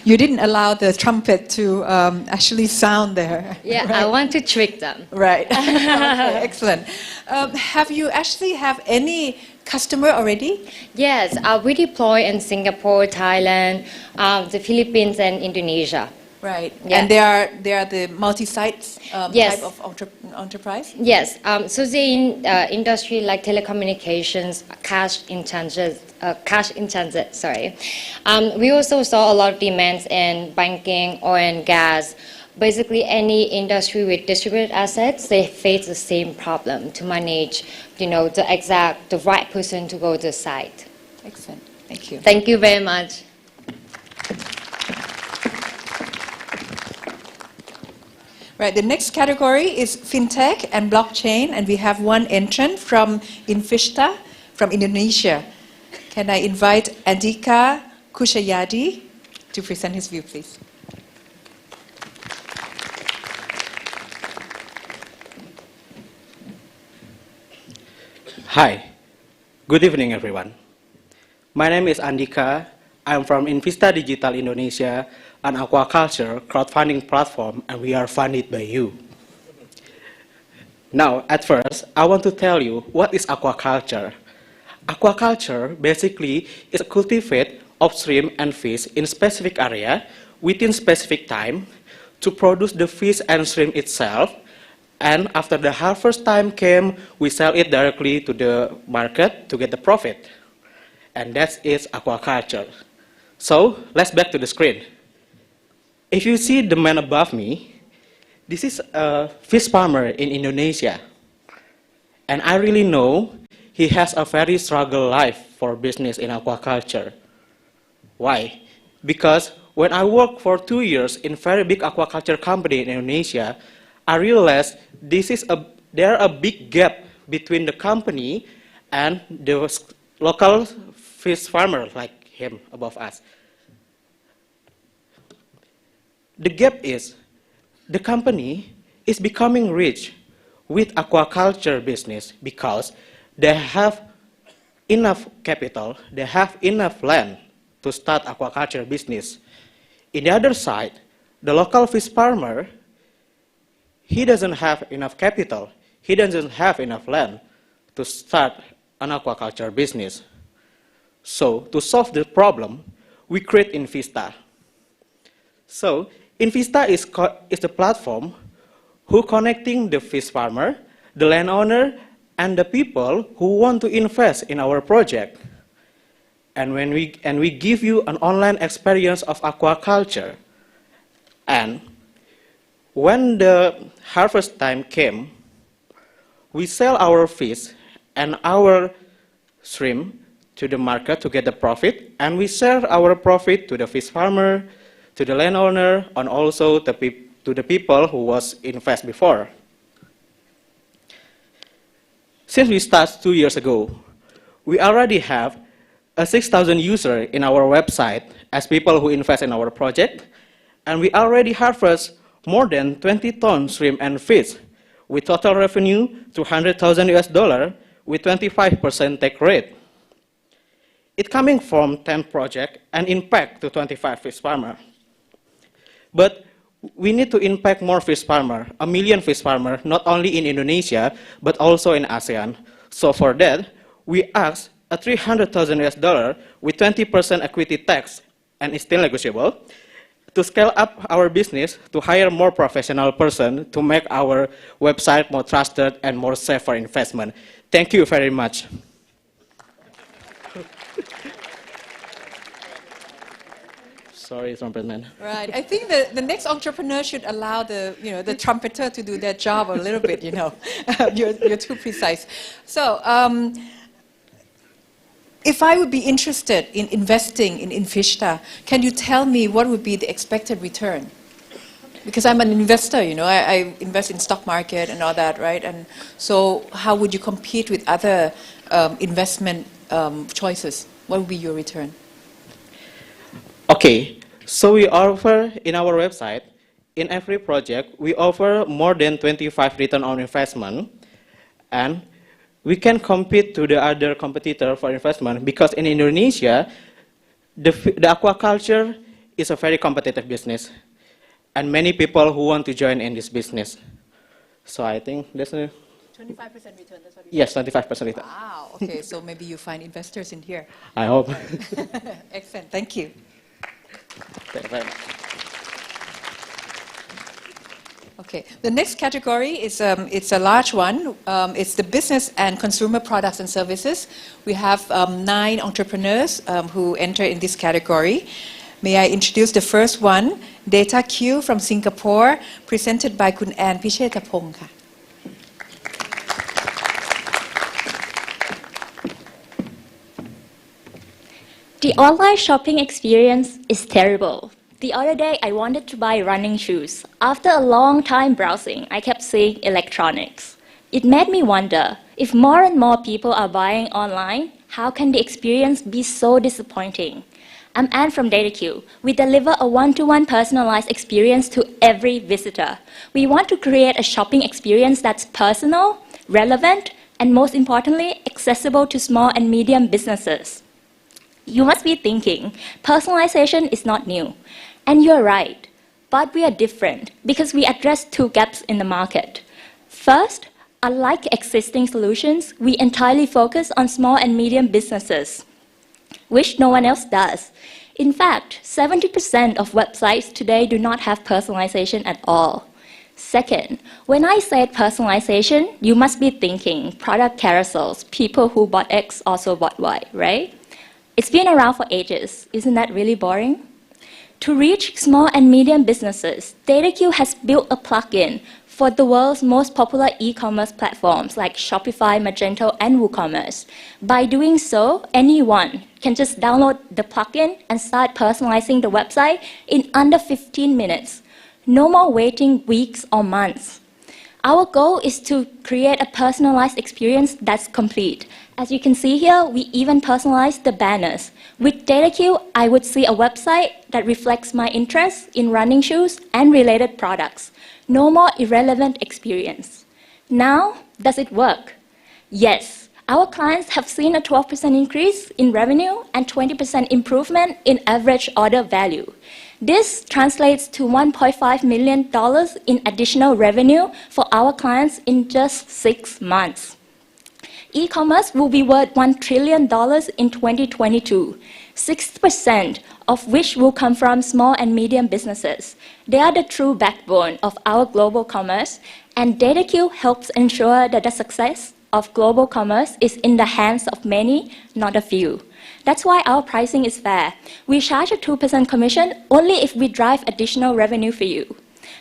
You didn't allow the trumpet to actually sound there. Yeah, right? I want to trick them. Right. Okay, excellent. Have you actually have any customer already? Yes, we deploy in Singapore, Thailand, the Philippines, and Indonesia. Right. Yeah. And they are the multi-sites Yes. type of enterprise? Yes, so the industry like telecommunications, cash in transit, sorry. We also saw a lot of demands in banking, oil and gas. Basically, any industry with distributed assets, they face the same problem to manage, the right person to go to the site. Excellent. Thank you. Thank you very much. Right, the next category is fintech and blockchain, and we have one entrant from Invista from Indonesia. Can I invite Andika Kushayadi to present his view, please? Hi, good evening everyone. My name is Andika. I'm from Invista Digital Indonesia, an aquaculture crowdfunding platform, and we are funded by you. Now, at first, I want to tell you what is aquaculture. Aquaculture basically is a cultivate of shrimp and fish in specific area within specific time to produce the fish and shrimp itself, and after the harvest time came, we sell it directly to the market to get the profit. And that is aquaculture. So, let's back to the screen. If you see the man above me, this is a fish farmer in Indonesia. And I really know he has a very struggle life for business in aquaculture. Why? Because when I worked for 2 years in a very big aquaculture company in Indonesia, I realized there are a big gap between the company and the local fish farmer like him above us. The gap is the company is becoming rich with aquaculture business because they have enough capital, they have enough land to start aquaculture business. In the other side, the local fish farmer, he doesn't have enough capital, he doesn't have enough land to start an aquaculture business. So, to solve the problem, we create Invista. So, Invista is the platform who connecting the fish farmer, the landowner, and the people who want to invest in our project. And we give you an online experience of aquaculture. And when the harvest time came, we sell our fish and our shrimp to the market to get the profit, and we share our profit to the fish farmer, to the landowner, and also to the people who was invest before. Since we started 2 years ago, we already have 6,000 users in our website as people who invest in our project, and we already harvest more than 20 tons shrimp and fish with total revenue $200,000 US with 25% take rate. It coming from 10 projects and impact to 25 fish farmers. But we need to impact more fish farmers, 1 million fish farmers, not only in Indonesia, but also in ASEAN. So for that, we ask a $300,000 with 20% equity tax, and it's still negotiable, to scale up our business, to hire more professional person, to make our website more trusted and more safe for investment. Thank you very much. Sorry, trumpetman. Right. I think the next entrepreneur should allow the trumpeter to do their job a little bit. You're too precise. So, if I would be interested in investing in Infishta, can you tell me what would be the expected return? Because I'm an investor, I invest in stock market and all that, right? And so, how would you compete with other investment choices? What would be your return? Okay, so we offer in our website, in every project, we offer more than 25 return on investment, and we can compete to the other competitor for investment because in Indonesia, the aquaculture is a very competitive business, and many people who want to join in this business. So I think that's a 25% return, that's what you yes, 25% return. Wow, okay, so maybe you find investors in here. I hope. Excellent, thank you. Thank you very much. Okay, the next category is it's a large one. It's the business and consumer products and services. We have 9 entrepreneurs who enter in this category. May I introduce the first one, DataQ from Singapore, presented by Kun Ann Pichetapong. The online shopping experience is terrible. The other day, I wanted to buy running shoes. After a long time browsing, I kept seeing electronics. It made me wonder, if more and more people are buying online, how can the experience be so disappointing? I'm Anne from DataQ. We deliver a one-to-one personalized experience to every visitor. We want to create a shopping experience that's personal, relevant, and most importantly, accessible to small and medium businesses. You must be thinking, personalization is not new. And you're right, but we are different because we address 2 gaps in the market. First, unlike existing solutions, we entirely focus on small and medium businesses, which no one else does. In fact, 70% of websites today do not have personalization at all. Second, when I said personalization, you must be thinking product carousels, people who bought X also bought Y, right? It's been around for ages. Isn't that really boring? To reach small and medium businesses, DataQ has built a plugin for the world's most popular e-commerce platforms like Shopify, Magento, and WooCommerce. By doing so, anyone can just download the plugin and start personalizing the website in under 15 minutes. No more waiting weeks or months. Our goal is to create a personalized experience that's complete. As you can see here, we even personalize the banners. With DataQ, I would see a website that reflects my interests in running shoes and related products. No more irrelevant experience. Now, does it work? Yes. Our clients have seen a 12% increase in revenue and 20% improvement in average order value. This translates to $1.5 million in additional revenue for our clients in just 6 months. E-commerce will be worth $1 trillion in 2022, 60% of which will come from small and medium businesses. They are the true backbone of our global commerce, and DataQ helps ensure that the success of global commerce is in the hands of many, not a few. That's why our pricing is fair. We charge a 2% commission only if we drive additional revenue for you.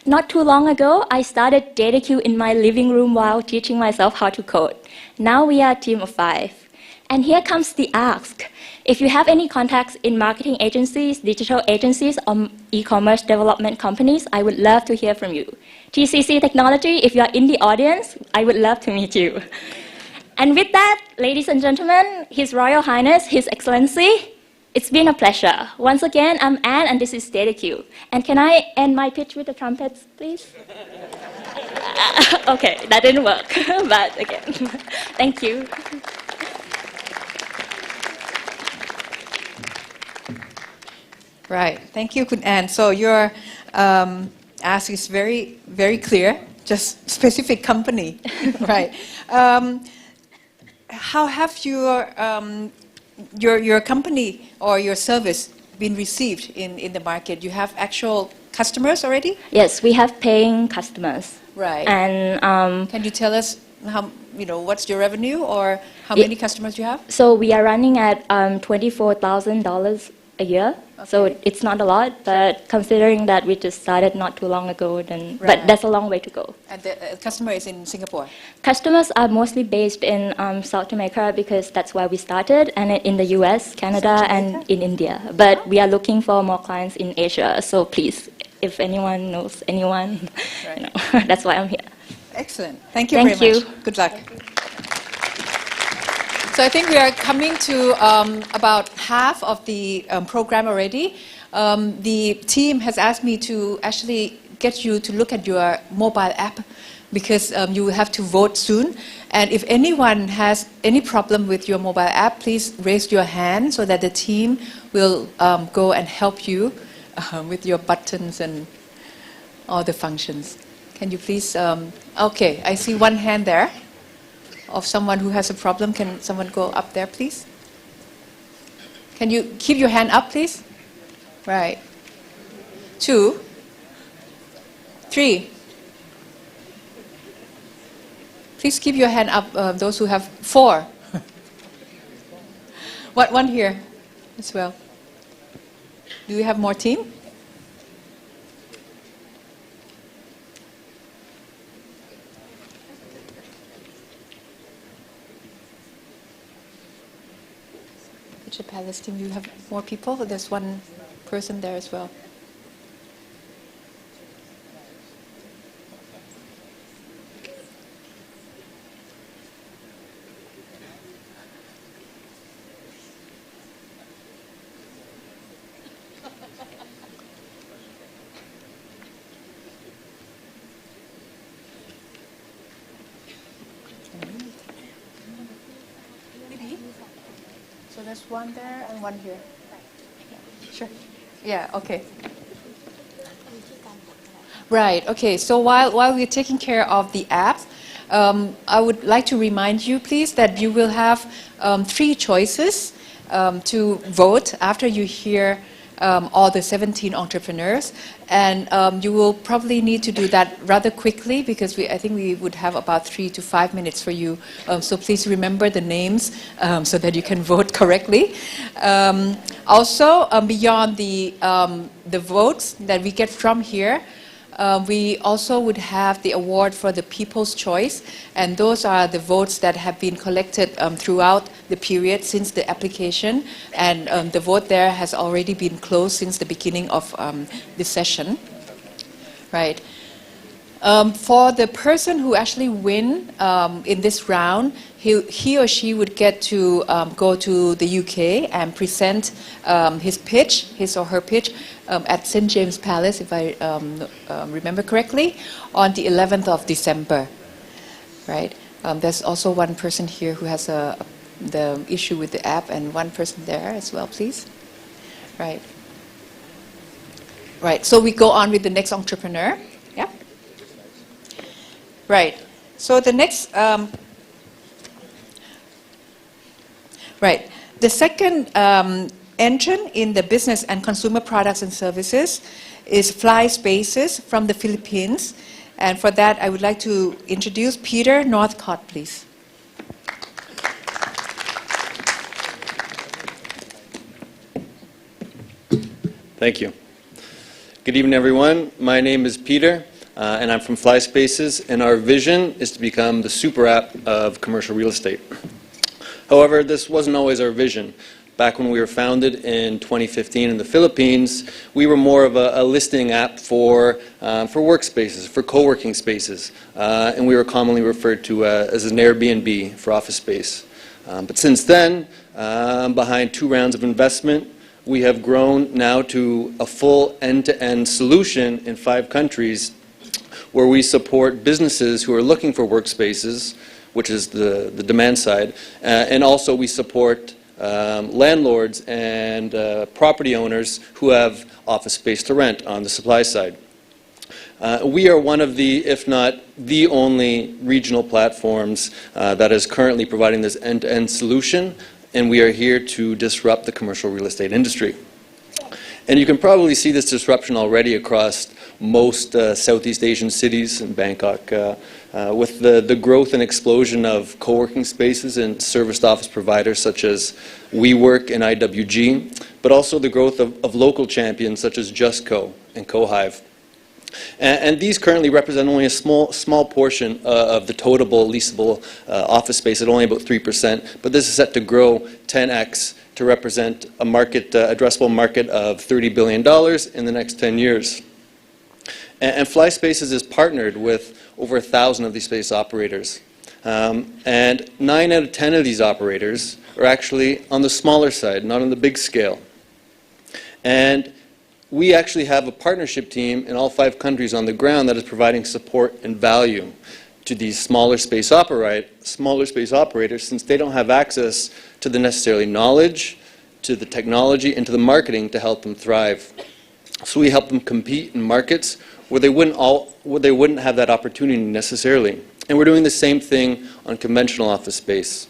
Not too long ago, I started DataQ in my living room while teaching myself how to code. Now we are a team of 5. And here comes the ask. If you have any contacts in marketing agencies, digital agencies, or e-commerce development companies, I would love to hear from you. TCC Technology, if you are in the audience, I would love to meet you. And with that, ladies and gentlemen, His Royal Highness, His Excellency, it's been a pleasure. Once again, I'm Anne, and this is DataQ. And can I end my pitch with the trumpets, please? Okay, that didn't work, but again, thank you. Right, thank you, Kun Ann. So your ask is very, very clear, just specific company, right? how have your company or your service been received in the market? You have actual customers already? Yes, we have paying customers. Right. And can you tell us how, what's your revenue or how many customers you have? So we are running at $24,000 a year. Okay. So it's not a lot, but considering that we just started not too long ago, then but that's a long way to go. And the customer is in Singapore? Customers are mostly based in South America because that's where we started, and in the US, Canada, and in India. But we are looking for more clients in Asia. So please, if anyone knows anyone, that's why I'm here. Excellent. Thank you very much. Good luck. So I think we are coming to about half of the program already. The team has asked me to actually get you to look at your mobile app because you will have to vote soon. And if anyone has any problem with your mobile app, please raise your hand so that the team will go and help you with your buttons and all the functions. Can you please? Okay, I see one hand there. Of someone who has a problem. Can someone go up there, please? Can you keep your hand up, please? Right. 2, 3. Please keep your hand up, those who have 4. One here as well. Do we have more team? Pitch Palace team, you have more people? There's one person there as well. So there's one there and one here. Sure. Yeah, okay. Right, okay. So while we're taking care of the app, I would like to remind you, please, that you will have 3 choices to vote after you hear all the 17 entrepreneurs. And you will probably need to do that rather quickly because I think we would have about 3 to 5 minutes for you. So please remember the names so that you can vote correctly. Also, beyond the votes that we get from here, we also would have the award for the People's Choice, and those are the votes that have been collected throughout the period since the application, and the vote there has already been closed since the beginning of the session. Right. For the person who actually win in this round, he or she would get to go to the UK and present his or her pitch at St. James Palace, if I remember correctly, on the 11th of December. Right. There's also one person here who has the issue with the app, and one person there as well, please. Right. Right. So we go on with the next entrepreneur. Yeah. Right. So the next, right. The second entrant in the business and consumer products and services is Fly Spaces from the Philippines. And for that, I would like to introduce Peter Northcott, please. Thank you. Good evening, everyone. My name is Peter. And I'm from Fly Spaces, and our vision is to become the super app of commercial real estate. However, this wasn't always our vision. Back when we were founded in 2015 in the Philippines, we were more of a listing app for workspaces, for co-working spaces, and we were commonly referred to as an Airbnb for office space. But since then, behind 2 rounds of investment, we have grown now to a full end-to-end solution in 5 countries, where we support businesses who are looking for workspaces, which is the demand side, and also we support landlords and property owners who have office space to rent on the supply side. We are one of the, if not the only, regional platforms that is currently providing this end-to-end solution, and we are here to disrupt the commercial real estate industry. And you can probably see this disruption already across most Southeast Asian cities in Bangkok, with the growth and explosion of co-working spaces and serviced office providers such as WeWork and IWG, but also the growth of local champions such as JustCo and CoHive. And these currently represent only a small portion of the totable leasable office space at only about 3%, but this is set to grow 10x to represent a market, addressable market of $30 billion in the next 10 years. And FlySpaces is partnered with over 1,000 of these space operators. And 9 out of 10 of these operators are actually on the smaller side, not on the big scale. And we actually have a partnership team in all 5 countries on the ground that is providing support and value to these smaller space operators, since they don't have access to the necessary knowledge, to the technology, and to the marketing to help them thrive. So we help them compete in markets where they wouldn't have that opportunity necessarily. And we're doing the same thing on conventional office space.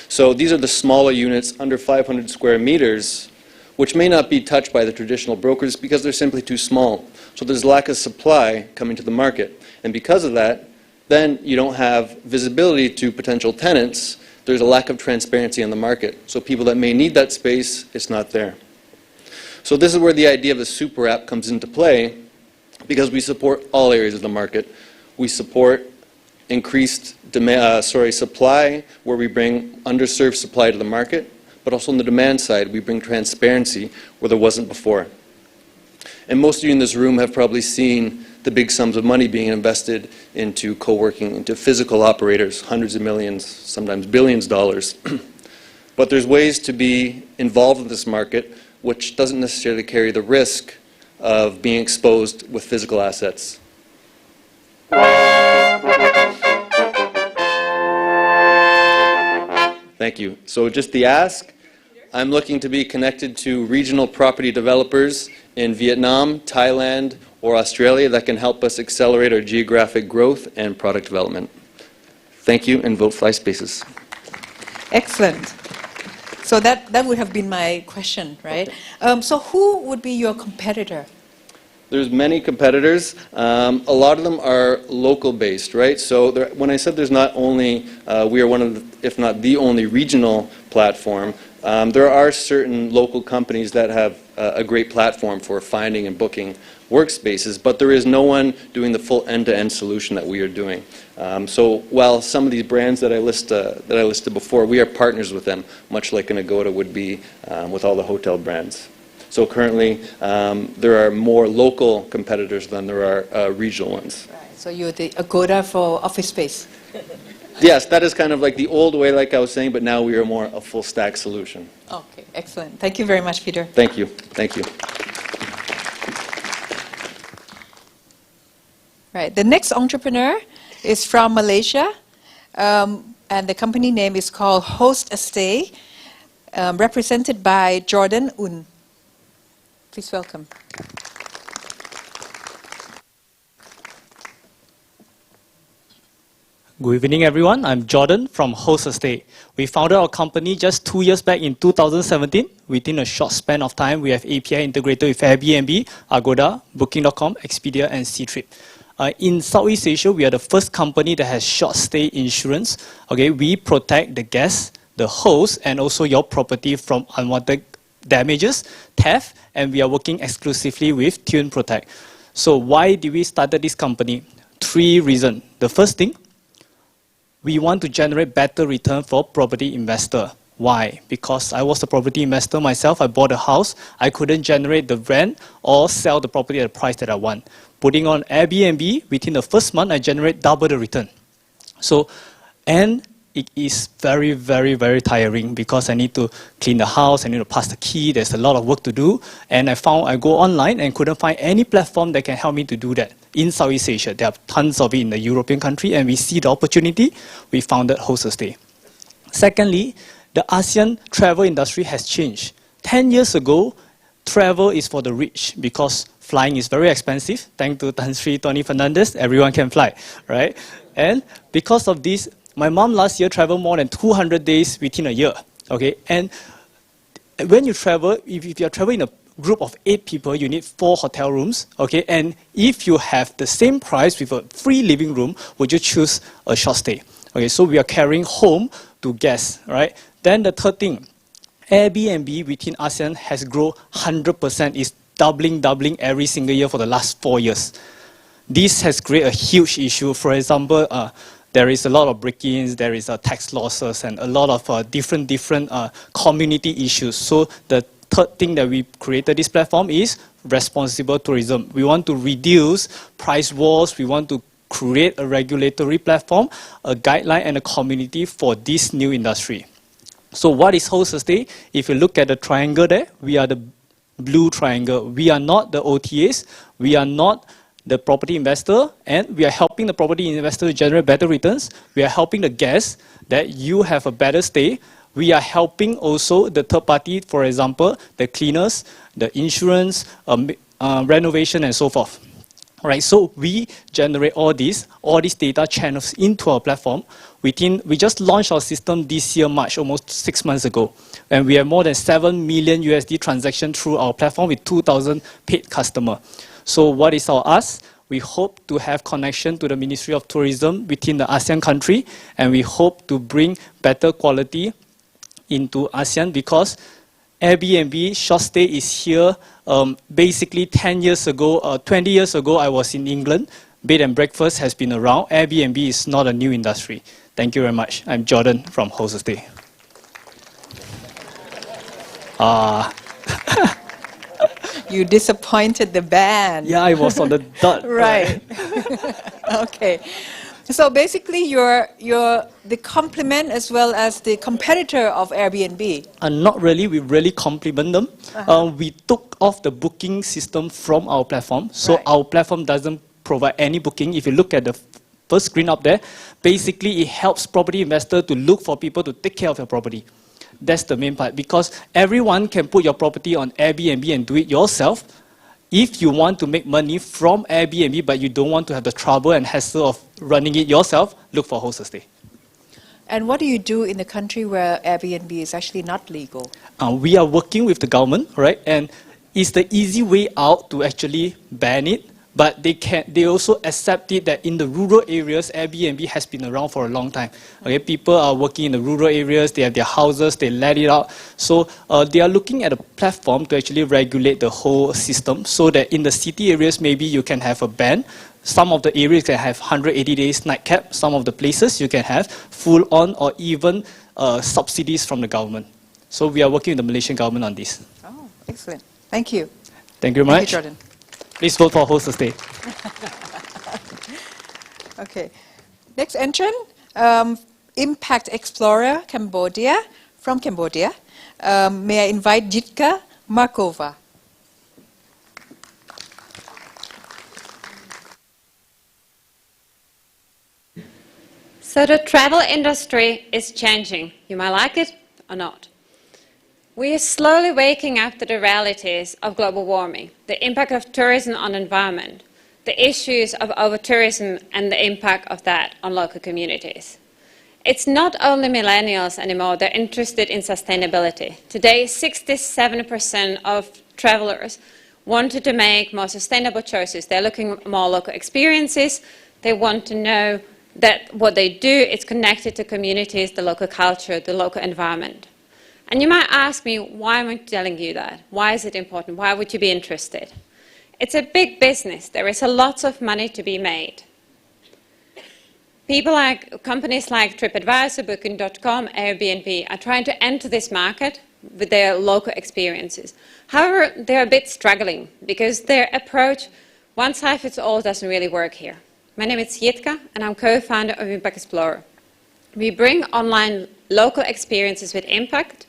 So these are the smaller units under 500 square meters, which may not be touched by the traditional brokers because they're simply too small. So there's lack of supply coming to the market. And because of that, then you don't have visibility to potential tenants. There's a lack of transparency in the market. So people that may need that space, it's not there. So this is where the idea of a super app comes into play, because we support all areas of the market. We support increased supply, where we bring underserved supply to the market, but also on the demand side, we bring transparency where there wasn't before. And most of you in this room have probably seen the big sums of money being invested into co-working, into physical operators, hundreds of millions, sometimes billions of dollars. But there's ways to be involved in this market which doesn't necessarily carry the risk of being exposed with physical assets. Thank you. So just the ask, I'm looking to be connected to regional property developers in Vietnam, Thailand, or Australia that can help us accelerate our geographic growth and product development. Thank you, and vote FlySpaces. Excellent. So that would have been my question, right? So who would be your competitor? There's many competitors. A lot of them are local based, right? So when I said there's not only, we are one of the, if not the only regional platform, there are certain local companies that have a great platform for finding and booking workspaces, but there is no one doing the full end-to-end solution that we are doing. So while some of these brands that I listed before, we are partners with them, much like an Agoda would be with all the hotel brands. So currently, there are more local competitors than there are regional ones. Right. So you're the Agoda for office space. Yes, that is kind of like the old way, like I was saying, but now we are more a full stack solution. Okay, excellent. Thank you very much, Peter. Thank you. Thank you. Right. The next entrepreneur is from Malaysia, and the company name is called Host a Stay, represented by Jordan Un. Please welcome. Good evening, everyone. I'm Jordan from Host a Stay. We founded our company just 2 years back in 2017. Within a short span of time, we have API integrated with Airbnb, Agoda, Booking.com, Expedia, and Ctrip. In Southeast Asia, we are the first company that has short stay insurance. Okay, we protect the guests, the host, and also your property from unwanted damages, theft, and we are working exclusively with Tune Protect. So why did we start this company? 3 reasons. The first thing, we want to generate better return for property investor. Why? Because I was a property investor myself. I bought a house. I couldn't generate the rent or sell the property at the price that I want. Putting on Airbnb, within the first month, I generate double the return. So, and it is very, very, very tiring because I need to clean the house, I need to pass the key, there's a lot of work to do. And I go online and couldn't find any platform that can help me to do that. In Southeast Asia, there are tons of it in the European country, and we see the opportunity, we founded Host a Stay. Secondly, the ASEAN travel industry has changed. 10 years ago, travel is for the rich because flying is very expensive. Thanks to Tan Sri Tony Fernandez, everyone can fly, right? And because of this, my mom last year traveled more than 200 days within a year, okay? And when you travel, if you're traveling in a group of 8 people, you need 4 hotel rooms, okay? And if you have the same price with a free living room, would you choose a short stay? Okay, so we are carrying home to guests, right? Then the third thing, Airbnb within ASEAN has grown 100%, is doubling every single year for the last 4 years. This has created a huge issue. For example, there is a lot of break-ins, there is tax losses, and a lot of different community issues. So the third thing that we created this platform is responsible tourism. We want to reduce price wars, we want to create a regulatory platform, a guideline, and a community for this new industry. So what is Host a Stay? If you look at the triangle there, we are the blue triangle. We are not the OTAs, we are not the property investor, and we are helping the property investor to generate better returns. We are helping the guests that you have a better stay. We are helping also the third party, for example, the cleaners, the insurance, renovation, and so forth. Right, so we generate all these data channels into our platform. We just launched our system this year, March, almost 6 months ago. And we have more than 7 million USD transactions through our platform with 2,000 paid customers. So what is our ask? We hope to have connection to the Ministry of Tourism within the ASEAN country, and we hope to bring better quality into ASEAN because Airbnb short stay is here. Basically 10 years ago, 20 years ago, I was in England. Bed and breakfast has been around. Airbnb is not a new industry. Thank you very much. I'm Jordan from Host a Stay. You disappointed the band. Yeah, I was on the dot. Right. Okay. So basically, you're the complement as well as the competitor of Airbnb. Not really. We really complement them. We took off the booking system from our platform. So our platform doesn't provide any booking. If you look at the first screen up there, basically it helps property investor to look for people to take care of your property. That's the main part, because everyone can put your property on Airbnb and do it yourself. If you want to make money from Airbnb, but you don't want to have the trouble and hassle of running it yourself, look for Host a Stay. And what do you do in the country where Airbnb is actually not legal? We are working with the government, right? And it's the easy way out to actually ban it. But they also accept it that in the rural areas, Airbnb has been around for a long time. Okay, people are working in the rural areas, they have their houses, they let it out. So they are looking at a platform to actually regulate the whole system so that in the city areas, maybe you can have a ban. Some of the areas can have 180 days night cap. Some of the places you can have full on or even subsidies from the government. So we are working with the Malaysian government on this. Oh, excellent. Thank you. Thank you very much. Thank you, Jordan. Please vote for Host a Stay. Okay. Next entrant, Impact Explorer Cambodia, from Cambodia. May I invite Jitka Markova. So the travel industry is changing. You might like it or not. We are slowly waking up to the realities of global warming, the impact of tourism on the environment, the issues of over-tourism and the impact of that on local communities. It's not only millennials anymore that are interested in sustainability. Today, 67% of travelers wanted to make more sustainable choices. They're looking at more local experiences. They want to know that what they do is connected to communities, the local culture, the local environment. And you might ask me, why am I telling you that? Why is it important? Why would you be interested? It's a big business. There is a lot of money to be made. Companies like TripAdvisor, Booking.com, Airbnb are trying to enter this market with their local experiences. However, they're a bit struggling because their approach, one size fits all, doesn't really work here. My name is Jitka and I'm co-founder of Impact Explorer. We bring online local experiences with impact,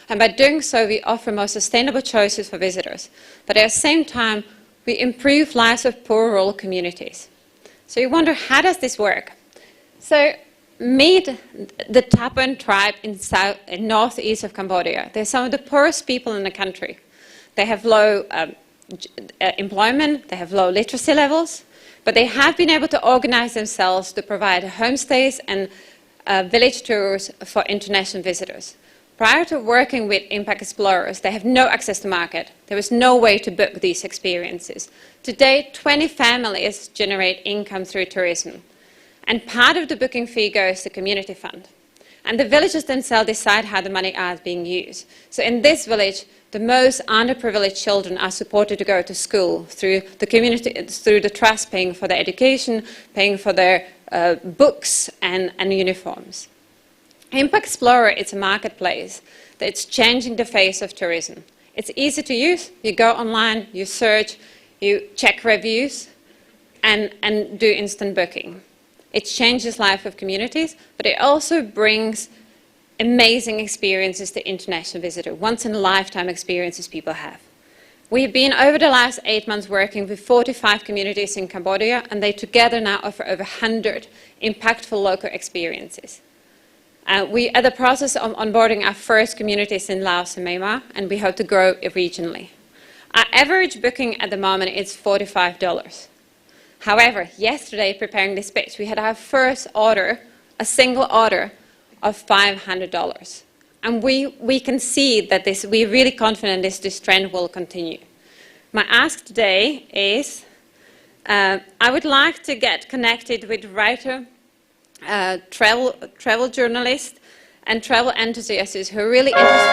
and by doing so we offer more sustainable choices for visitors. But at the same time, we improve lives of poor rural communities. So you wonder, how does this work? So meet the Tapan tribe in northeast of Cambodia. They're some of the poorest people in the country. they have low employment, they have low literacy levels, but they have been able to organize themselves to provide homestays and village tours for international visitors. Prior to working with Impact Explorers, they have no access to market. There was no way to book these experiences. Today, 20 families generate income through tourism. And part of the booking fee goes to community fund. And the villages themselves decide how the money is being used. So in this village, the most underprivileged children are supported to go to school through the community, through the trust paying for their education, paying for their books and uniforms. Impact Explorer is a marketplace that's changing the face of tourism. It's easy to use. You go online, you search, you check reviews, and do instant booking. It changes the life of communities, but it also brings amazing experiences to international visitors, once-in-a-lifetime experiences people have. We've been, over the last 8 months, working with 45 communities in Cambodia, and they together now offer over 100 impactful local experiences. We are in the process of onboarding our first communities in Laos and Myanmar, and we hope to grow it regionally. Our average booking at the moment is $45. However, yesterday, preparing this pitch, we had our first order, a single order, of $500. And we can see that we're really confident this trend will continue. My ask today is, I would like to get connected with writer, travel journalists, and travel enthusiasts who are really interested.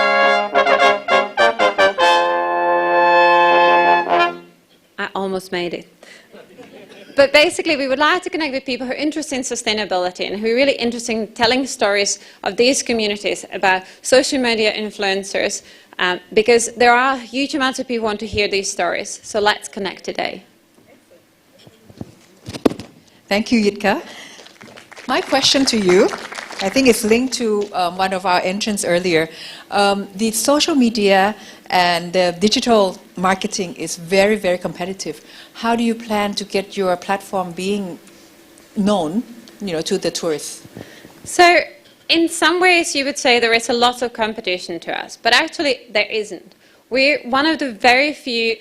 I almost made it. But basically, we would like to connect with people who are interested in sustainability and who are really interested in telling stories of these communities about social media influencers, because there are huge amounts of people who want to hear these stories. So let's connect today. Thank you, Yitka. My question to you, I think it's linked to one of our entrants earlier. The social media and the digital marketing is very, very competitive. How do you plan to get your platform being known, to the tourists? So, in some ways, you would say there is a lot of competition to us, but actually there isn't. We're one of the very few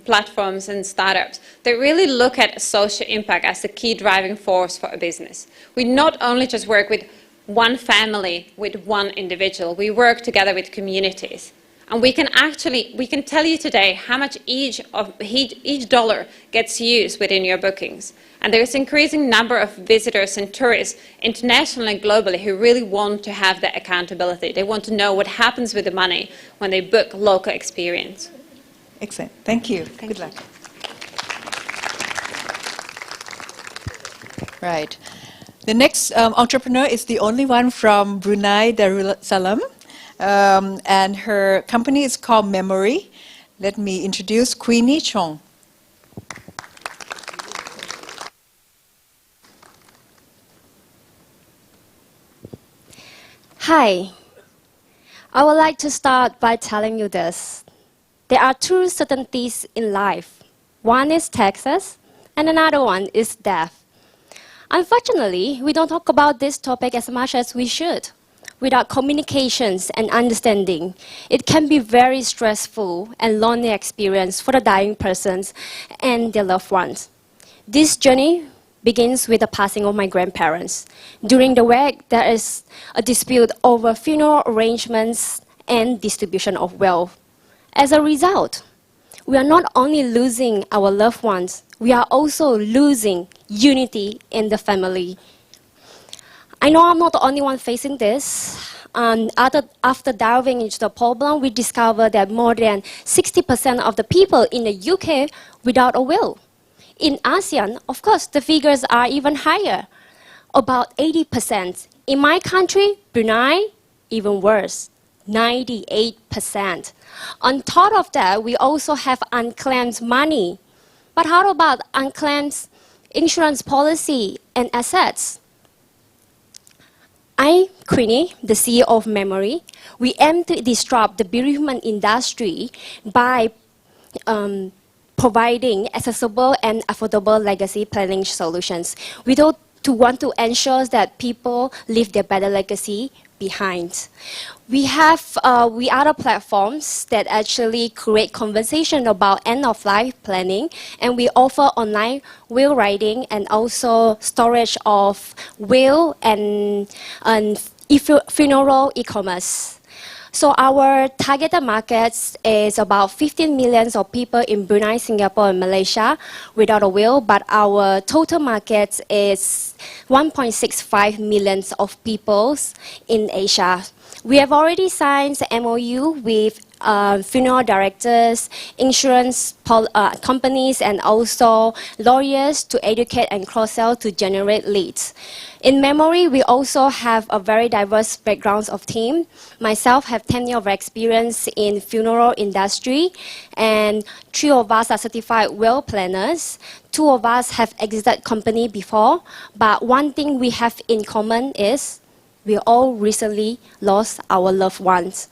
platforms and startups that really look at social impact as the key driving force for a business. We not only just work with one family, with one individual, we work together with communities. And we can tell you today how much each dollar gets used within your bookings. And there's an increasing number of visitors and tourists internationally and globally who really want to have that accountability. They want to know what happens with the money when they book local experience. Excellent. Thank you. Good luck. Right. The next entrepreneur is the only one from Brunei Darussalam. And her company is called Memory. Let me introduce Queenie Chong. Hi. I would like to start by telling you this. There are two certainties in life. One is taxes, and another one is death. Unfortunately, we don't talk about this topic as much as we should. Without communications and understanding, it can be very stressful and lonely experience for the dying persons and their loved ones. This journey begins with the passing of my grandparents. During the wake, there is a dispute over funeral arrangements and distribution of wealth. As a result, we are not only losing our loved ones, we are also losing unity in the family. I know I'm not the only one facing this. After delving into the problem, we discovered that more than 60% of the people in the UK without a will. In ASEAN, of course, the figures are even higher, about 80%. In my country, Brunei, even worse, 98%. On top of that, we also have unclaimed money. But how about unclaimed insurance policy and assets? I'm Queenie, the CEO of Memory. We aim to disrupt the bereavement industry by providing accessible and affordable legacy planning solutions. We don't to want to ensure that people leave their better legacy behind. We have other platforms that actually create conversation about end-of-life planning, and we offer online will writing and also storage of will and funeral e-commerce. So our targeted markets is about 15 million of people in Brunei, Singapore, and Malaysia without a will, but our total market is 1.65 million of people in Asia. We have already signed an MOU with funeral directors, insurance companies, and also lawyers to educate and cross-sell to generate leads. In memory, we also have a very diverse backgrounds of team. Myself have 10 years of experience in funeral industry, and 3 of us are certified will planners. 2 of us have exited company before, but one thing we have in common is we all recently lost our loved ones.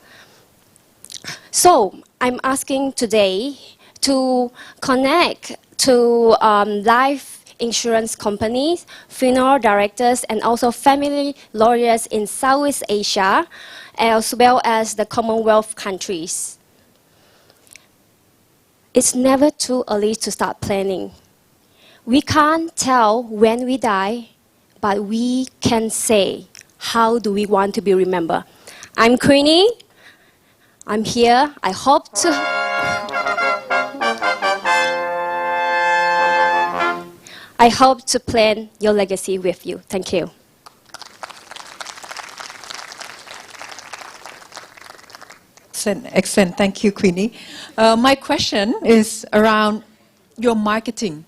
So I'm asking today to connect to life insurance companies, funeral directors, and also family lawyers in Southeast Asia, as well as the Commonwealth countries. It's never too early to start planning. We can't tell when we die, but we can say, how do we want to be remembered? I'm Queenie. I'm here. I hope to plan your legacy with you. Thank you. Excellent. Thank you, Queenie. My question is around your marketing.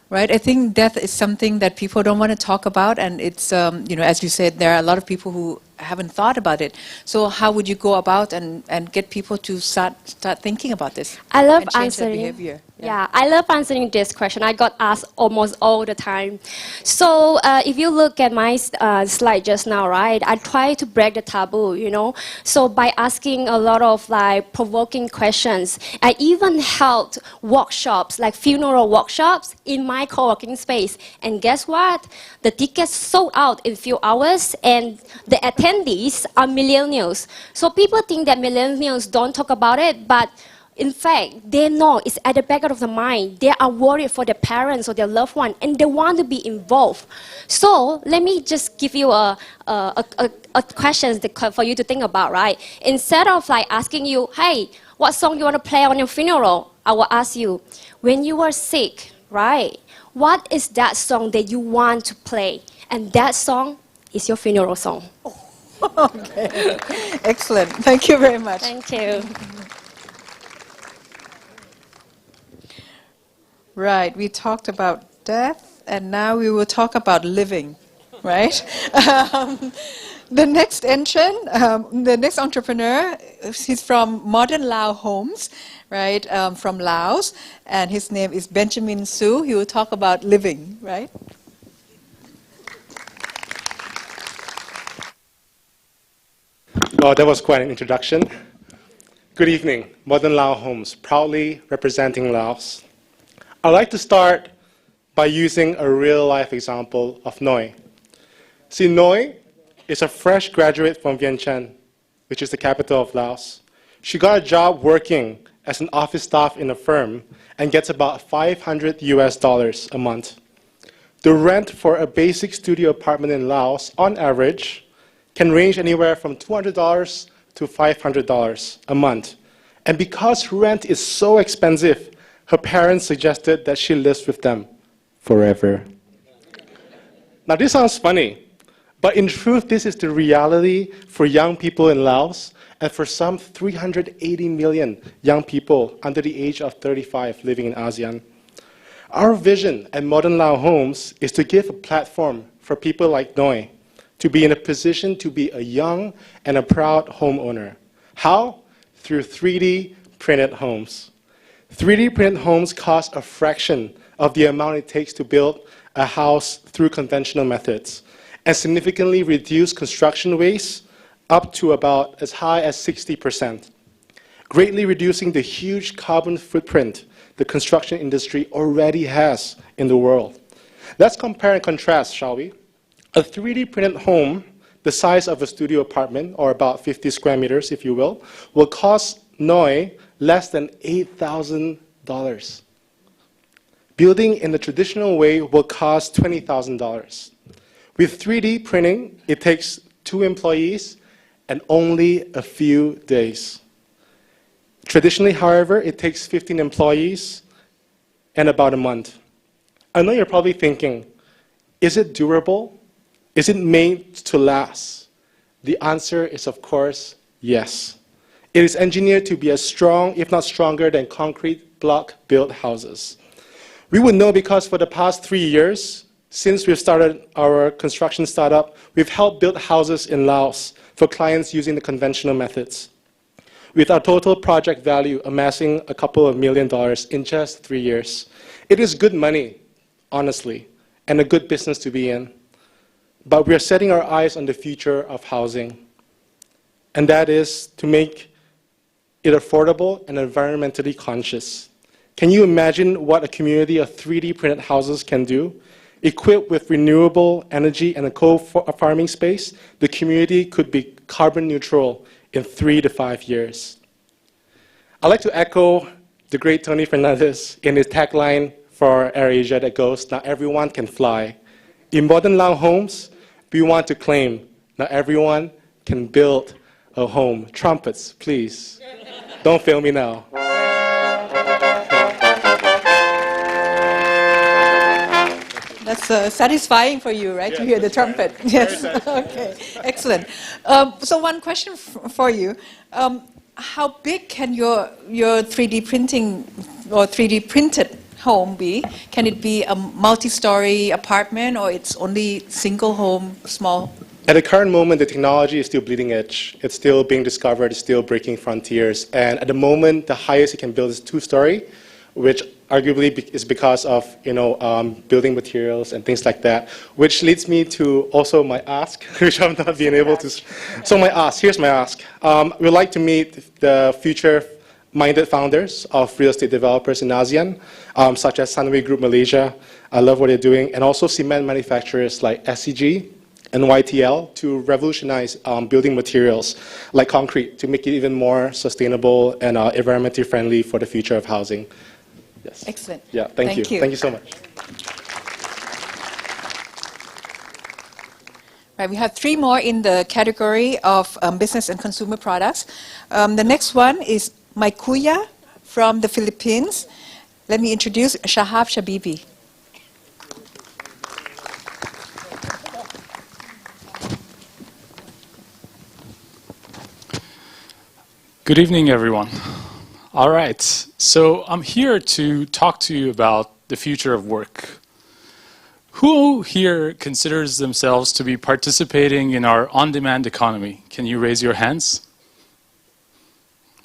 Right, I think death is something that people don't want to talk about, and it's, as you said, there are a lot of people who haven't thought about it. So how would you go about and get people to start thinking about this? I love and change their answering. behavior. Yeah, I love answering this question. I got asked almost all the time. So if you look at my slide just now, right, I try to break the taboo, So by asking a lot of provoking questions, I even held workshops, like funeral workshops, in my co-working space. And guess what? The tickets sold out in a few hours, and the attendees are millennials. So people think that millennials don't talk about it, but in fact, they know it's at the back of the mind. They are worried for their parents or their loved one, and they want to be involved. So let me just give you a question for you to think about, right? Instead of asking you, hey, what song you want to play on your funeral? I will ask you, when you were sick, right? What is that song that you want to play? And that song is your funeral song. Okay, excellent. Thank you very much. Thank you. Right, we talked about death, and now we will talk about living, right? The next entrant, the next entrepreneur, he's from Modern Lao Homes, right, from Laos, and his name is Benjamin Su. He will talk about living, right? Well, that was quite an introduction. Good evening, Modern Lao Homes, proudly representing Laos. I'd like to start by using a real-life example of Noi. See, Noi is a fresh graduate from Vientiane, which is the capital of Laos. She got a job working as an office staff in a firm and gets about $500 a month. The rent for a basic studio apartment in Laos, on average, can range anywhere from $200 to $500 a month. And because rent is so expensive, her parents suggested that she lives with them forever. Now, this sounds funny, but in truth, this is the reality for young people in Laos and for some 380 million young people under the age of 35 living in ASEAN. Our vision at Modern Lao Homes is to give a platform for people like Noi to be in a position to be a young and a proud homeowner. How? Through 3D printed homes. 3D printed homes cost a fraction of the amount it takes to build a house through conventional methods and significantly reduce construction waste up to about as high as 60%, greatly reducing the huge carbon footprint the construction industry already has in the world. Let's compare and contrast, shall we? A 3D printed home, the size of a studio apartment, or about 50 square meters, if you will cost Noi less than $8,000. Building in the traditional way will cost $20,000. With 3D printing, it takes 2 employees and only a few days. Traditionally, however, it takes 15 employees and about a month. I know you're probably thinking, is it durable? Is it made to last? The answer is, of course, yes. It is engineered to be as strong, if not stronger, than concrete block-built houses. We would know because for the past 3 years, since we've started our construction startup, we've helped build houses in Laos for clients using the conventional methods, with our total project value amassing a couple of $1 million in just 3 years. It is good money, honestly, and a good business to be in. But we are setting our eyes on the future of housing, and that is to make it affordable and environmentally conscious. Can you imagine what a community of 3D printed houses can do? Equipped with renewable energy and a co-farming space, the community could be carbon neutral in 3 to 5 years. I'd like to echo the great Tony Fernandez in his tagline for AirAsia that goes, "Now everyone can fly." In Modern Lao Homes, we want to claim, now everyone can build a home. Trumpets, please. Don't fail me now. That's satisfying for you, right, to hear the trumpet? Yes, okay, excellent. So one question for you. How big can your 3D printing or 3D printed home be? Can it be a multi-story apartment, or it's only single home, small? At the current moment, the technology is still bleeding edge. It's still being discovered, it's still breaking frontiers. And at the moment, the highest it can build is 2-story, which arguably is because of building materials and things like that. Which leads me to also my ask, which I'm not being able to. So my ask, here's my ask. We'd like to meet the future-minded founders of real estate developers in ASEAN, such as Sunway Group Malaysia. I love what they're doing, and also cement manufacturers like SCG and YTL to revolutionize building materials like concrete to make it even more sustainable and environmentally friendly for the future of housing. Yes. Excellent. Yeah, thank you. Thank you so much. Right, we have 3 more in the category of business and consumer products. The next one is Maikuya from the Philippines. Let me introduce Shahab Shabibi. Good evening, everyone. All right, so I'm here to talk to you about the future of work. Who here considers themselves to be participating in our on-demand economy? Can you raise your hands?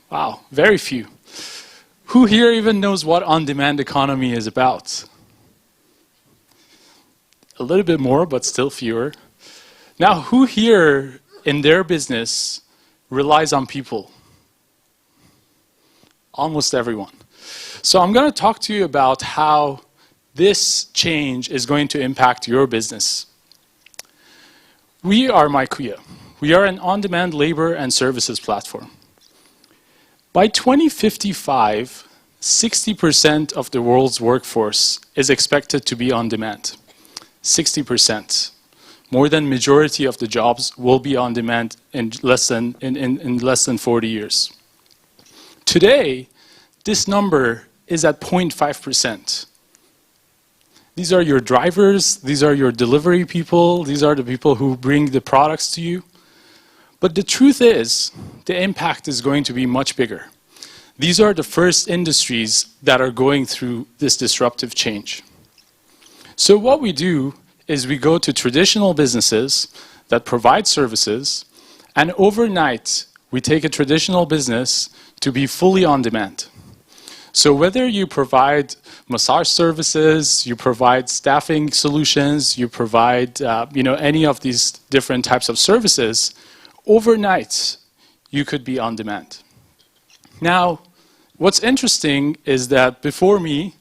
Wow, very few. Who here even knows what on-demand economy is about? A little bit more, but still fewer. Now, who here in their business relies on people? Almost everyone. So I'm going to talk to you about how this change is going to impact your business. We are Maikuya. We are an on-demand labor and services platform. By 2055, 60% of the world's workforce is expected to be on demand. 60%. More than majority of the jobs will be on demand in less than 40 years. Today, this number is at 0.5%. These are your drivers, these are your delivery people, these are the people who bring the products to you. But the truth is, the impact is going to be much bigger. These are the first industries that are going through this disruptive change. So what we do is we go to traditional businesses that provide services, and overnight, we take a traditional business to be fully on demand. So whether you provide massage services, you provide staffing solutions, you provide any of these different types of services, overnight you could be on demand. Now, what's interesting is that before me,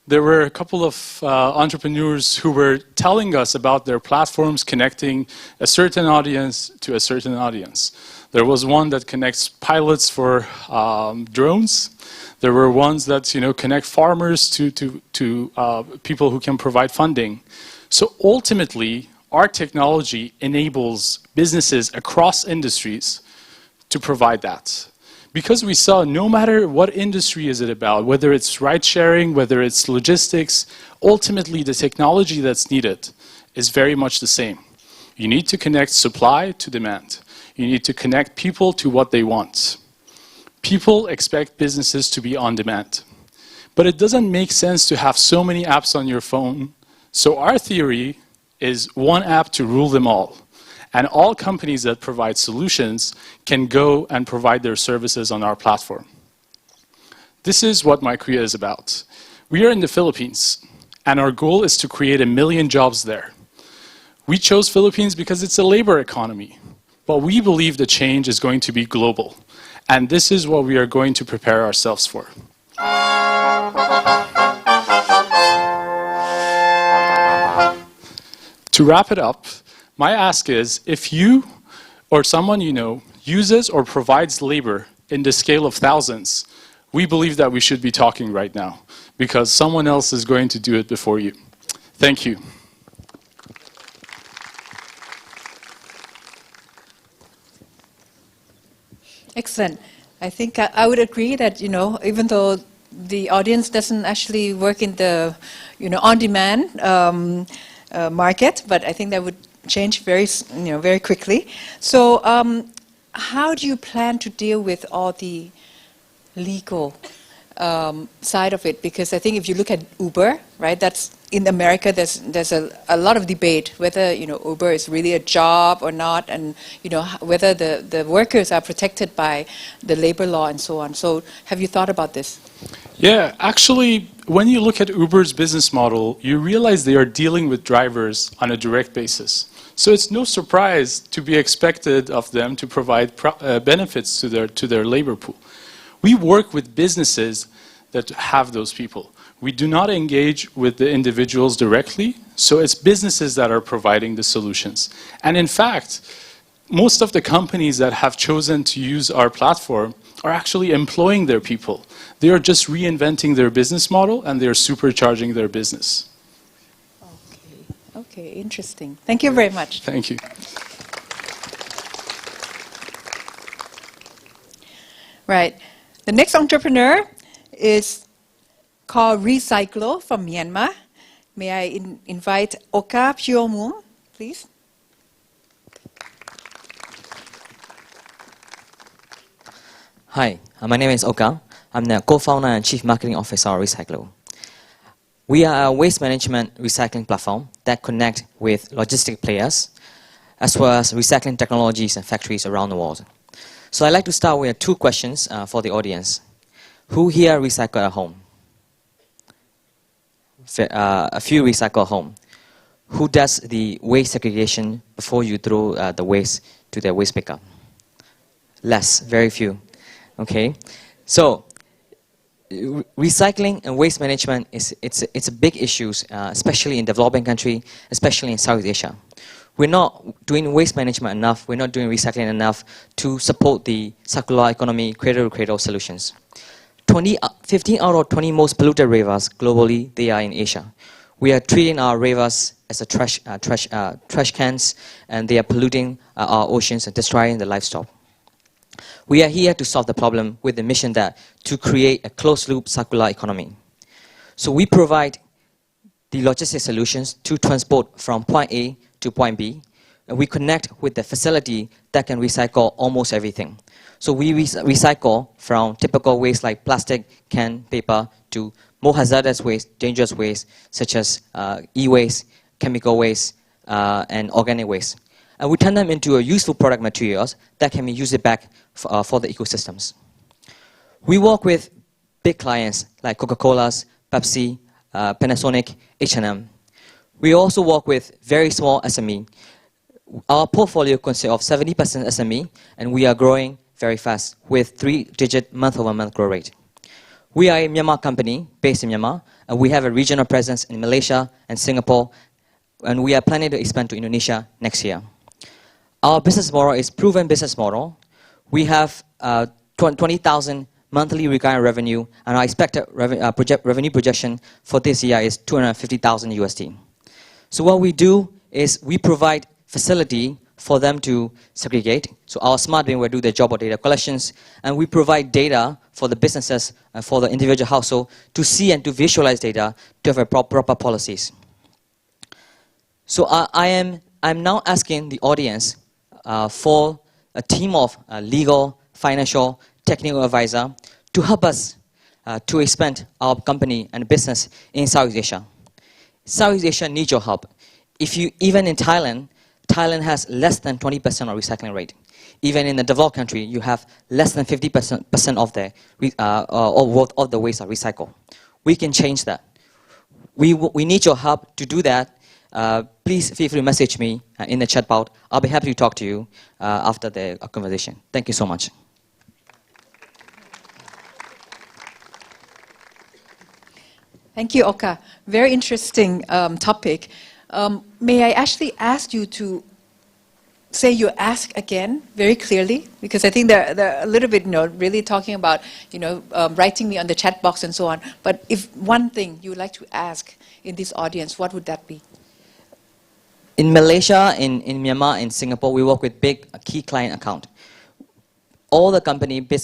there were a couple of entrepreneurs who were telling us about their platforms connecting a certain audience to a certain audience. There was one that connects pilots for drones. There were ones that connect farmers to people who can provide funding. So ultimately, our technology enables businesses across industries to provide that. Because we saw no matter what industry is it about, whether it's ride sharing, whether it's logistics, ultimately the technology that's needed is very much the same. You need to connect supply to demand. You need to connect people to what they want. People expect businesses to be on demand. But it doesn't make sense to have so many apps on your phone. So our theory is one app to rule them all. And all companies that provide solutions can go and provide their services on our platform. This is what MyKorea is about. We are in the Philippines, and our goal is to create 1 million jobs there. We chose Philippines because it's a labor economy, but we believe the change is going to be global. And this is what we are going to prepare ourselves for. To wrap it up, my ask is, if you or someone you know uses or provides labor in the scale of thousands, we believe that we should be talking right now, because someone else is going to do it before you. Thank you. Excellent. I think I would agree that, even though the audience doesn't actually work in the, on-demand market, but I think that would change very quickly. So how do you plan to deal with all the legal side of it? Because I think if you look at Uber, right, that's in America, there's a lot of debate whether Uber is really a job or not, and whether the workers are protected by the labor law and so on. So have you thought about this? Yeah, actually, when you look at Uber's business model, you realize they are dealing with drivers on a direct basis. So it's no surprise to be expected of them to provide benefits to their labor pool. We work with businesses that have those people. We do not engage with the individuals directly, so it's businesses that are providing the solutions. And in fact, most of the companies that have chosen to use our platform are actually employing their people. They are just reinventing their business model, and they are supercharging their business. Okay, interesting. Thank you very much. Thank you. Right. The next entrepreneur is called Recyclo from Myanmar. May I invite Oka Pyomung, please? Hi, my name is Oka. I'm the co-founder and chief marketing officer of Recyclo. We are a waste management recycling platform that connects with logistic players, as well as recycling technologies and factories around the world. So I'd like to start with 2 questions for the audience. Who here recycle at home? A few recycle at home. Who does the waste segregation before you throw the waste to the waste pickup? Less, very few. Okay, so recycling and waste management it's a big issue, especially in developing countries, especially in Southeast Asia. We're not doing waste management enough. We're not doing recycling enough to support the circular economy, cradle-to-cradle solutions. 15 out of 20 most polluted rivers globally, they are in Asia. We are treating our rivers as a trash cans, and they are polluting our oceans and destroying the livestock. We are here to solve the problem with the mission to create a closed-loop circular economy. So we provide the logistic solutions to transport from point A to point B, and we connect with the facility that can recycle almost everything. So we recycle from typical waste like plastic, can, paper, to more hazardous waste, dangerous waste, such as e-waste, chemical waste, and organic waste. And we turn them into useful product materials that can be used back for the ecosystems. We work with big clients like Coca-Cola's, Pepsi, Panasonic, H&M. We also work with very small SME. Our portfolio consists of 70% SME, and we are growing very fast with 3-digit month-over-month growth rate. We are a Myanmar company based in Myanmar, and we have a regional presence in Malaysia and Singapore, and we are planning to expand to Indonesia next year. Our business model is proven business model. We have 20,000 monthly recurring revenue, and our expected revenue projection for this year is 250,000 USD. So what we do is we provide facility for them to segregate. So our smart bin will do the job of data collections, and we provide data for the businesses and for the individual household to see and to visualize data to have proper policies. So I'm now asking the audience for a team of legal, financial, technical advisor to help us to expand our company and business in Southeast Asia. Southeast Asia needs your help. Even in Thailand has less than 20% of recycling rate. Even in the developed country, you have less than 50% of the of the waste are recycled. We can change that. We need your help to do that. Please feel free to message me in the chat box. I'll be happy to talk to you after the conversation. Thank you so much. Thank you, Oka. Very interesting topic. May I actually ask you to say your ask again very clearly? Because I think they're a little bit, really talking about, writing me on the chat box and so on. But if one thing you would like to ask in this audience, what would that be? In Malaysia, in Myanmar, in Singapore, we work with big key client account. All the company, big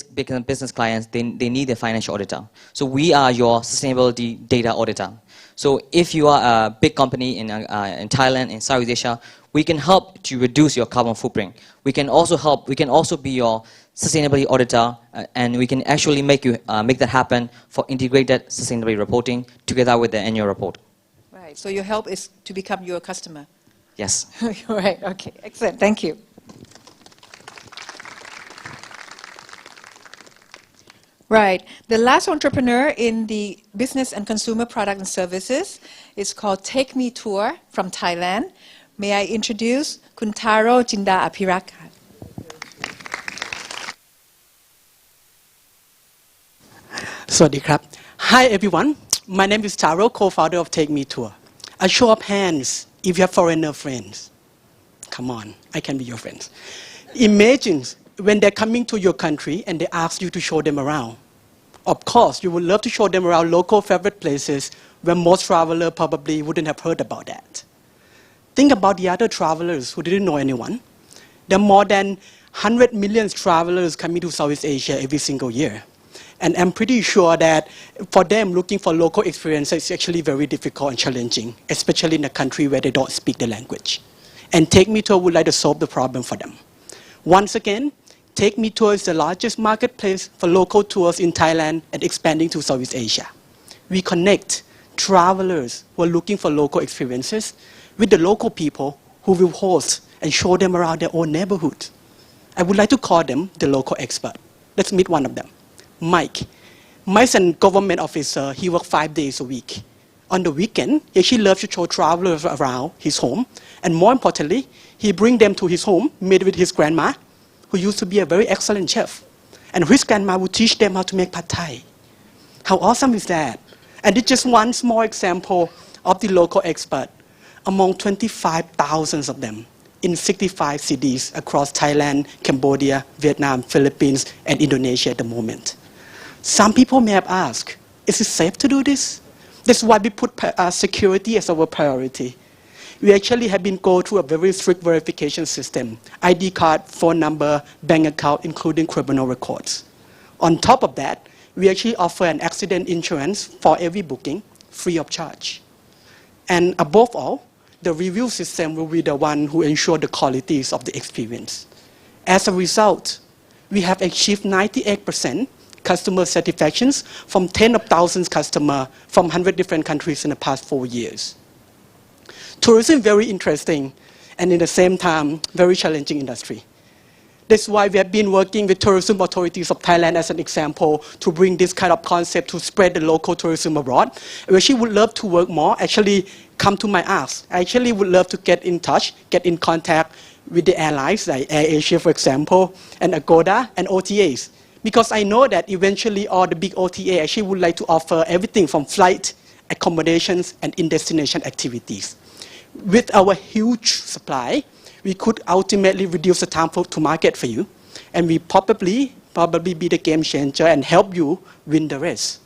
business clients, they need a financial auditor. So we are your sustainability data auditor. So if you are a big company in Thailand, in Southeast Asia, we can help to reduce your carbon footprint. We can also be your sustainability auditor, and we can actually make that happen for integrated sustainability reporting together with the annual report. Right. So your help is to become your customer. Yes. Right. Okay. Excellent. Thank you. Right. The last entrepreneur in the business and consumer product and services is called Take Me Tour from Thailand. May I introduce Kun Taro Jinda Apirak. Sawasdee krab. Hi everyone. My name is Taro, co-founder of Take Me Tour. A show of hands if you have foreigner friends. Come on, I can be your friends. Imagine when they're coming to your country and they ask you to show them around. Of course, you would love to show them around local favorite places where most travelers probably wouldn't have heard about that. Think about the other travelers who didn't know anyone. There are more than 100 million travelers coming to Southeast Asia every single year. And I'm pretty sure that for them, looking for local experiences is actually very difficult and challenging, especially in a country where they don't speak the language. And Take Me Tour would like to solve the problem for them. Once again, Take Me Tour is the largest marketplace for local tours in Thailand and expanding to Southeast Asia. We connect travelers who are looking for local experiences with the local people who will host and show them around their own neighborhood. I would like to call them the local expert. Let's meet one of them, Mike. Mike's a government officer. He works 5 days a week. On the weekend, he actually loves to show travelers around his home. And more importantly, he brings them to his home, meet with his grandma, who used to be a very excellent chef. And his grandma would teach them how to make pad thai. How awesome is that? And it's just one small example of the local expert among 25,000 of them in 65 cities across Thailand, Cambodia, Vietnam, Philippines, and Indonesia at the moment. Some people may have asked, is it safe to do this? That's why we put security as our priority. We actually have been going through a very strict verification system, ID card, phone number, bank account, including criminal records. On top of that, we actually offer an accident insurance for every booking, free of charge. And above all, the review system will be the one who ensure the qualities of the experience. As a result, we have achieved 98% customer satisfactions from 10 of thousands customers from 100 different countries in the past 4 years. Tourism is very interesting and at the same time, very challenging industry. That's why we have been working with tourism authorities of Thailand as an example to bring this kind of concept to spread the local tourism abroad. We actually would love to work more, actually come to my ask. I actually would love to get in touch, get in contact with the airlines like AirAsia, for example, and Agoda and OTAs. Because I know that eventually all the big OTA actually would like to offer everything from flight, accommodations, and in-destination activities. With our huge supply, we could ultimately reduce the time to market for you, and we probably be the game changer and help you win the race.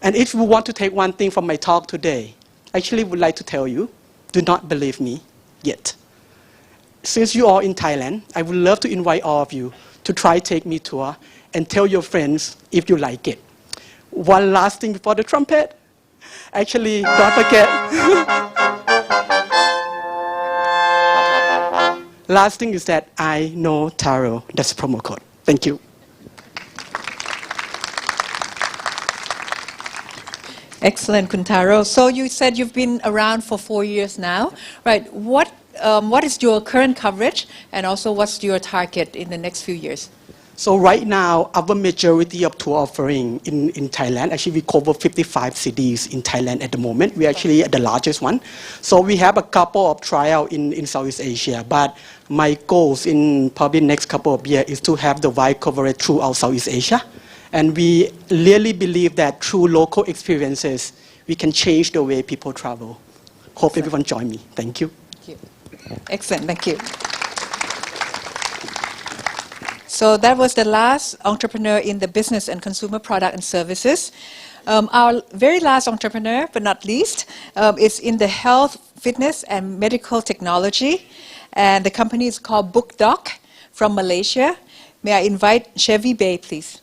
And if you want to take one thing from my talk today, I actually would like to tell you, do not believe me yet. Since you are in Thailand, I would love to invite all of you to try Take Me Tour and tell your friends if you like it. One last thing before the trumpet. Actually, don't forget. Last thing is that I know Taro. That's a promo code. Thank you. Excellent, Kuntaro. So you said you've been around for 4 years now, right? What is your current coverage, and also what's your target in the next few years? So right now, our majority of tour offering in Thailand, actually we cover 55 cities in Thailand at the moment. We're actually the largest one. So we have a couple of trials in Southeast Asia, but my goals in probably next couple of years is to have the wide coverage throughout Southeast Asia. And we really believe that through local experiences, we can change the way people travel. Hope everyone join me. Thank you. Thank you. Excellent, thank you. So that was the last entrepreneur in the business and consumer product and services. Our very last entrepreneur, but not least, is in the health, fitness, and medical technology. And the company is called BookDoc from Malaysia. May I invite Chevy Bay, please?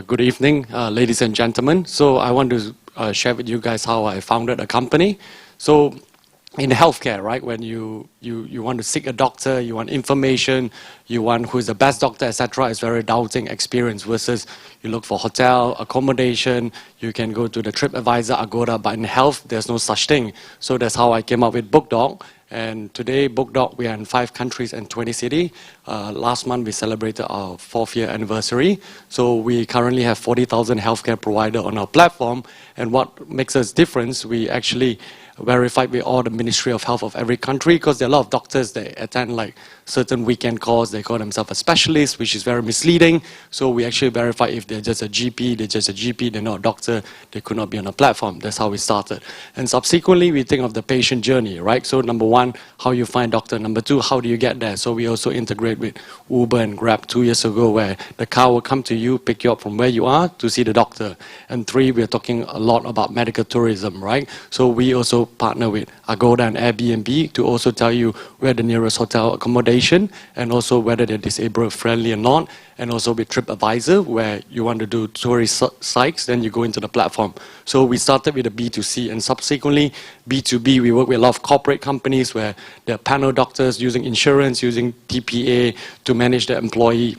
Good evening, ladies and gentlemen. So I want to share with you guys how I founded a company. So in healthcare, right, when you want to seek a doctor, you want information, you want who's the best doctor, etc., it's very doubting experience versus you look for hotel, accommodation, you can go to the TripAdvisor, Agoda, but in health, there's no such thing. So that's how I came up with BookDoc. And today, BookDoc, we are in 5 countries and 20 cities. Last month, we celebrated our 4th year anniversary. So we currently have 40,000 healthcare providers on our platform. And what makes us different, we actually verified with all the Ministry of Health of every country, because there are a lot of doctors that attend like certain weekend calls, they call themselves a specialist, which is very misleading. So we actually verify if they're just a GP, they're not a doctor, they could not be on a platform. That's how we started. And subsequently, we think of the patient journey, right? So number 1, how you find doctor. Number 2, how do you get there? So we also integrate with Uber and Grab 2 years ago, where the car will come to you, pick you up from where you are to see the doctor. And 3, we're talking a lot about medical tourism, right? So we also partner with Agoda and Airbnb to also tell you where the nearest hotel accommodation and also whether they're disabled friendly or not. And also with TripAdvisor, where you want to do tourist sites, then you go into the platform. So we started with a B2C, and subsequently B2B, we work with a lot of corporate companies where there are panel doctors using insurance, using TPA to manage the employee.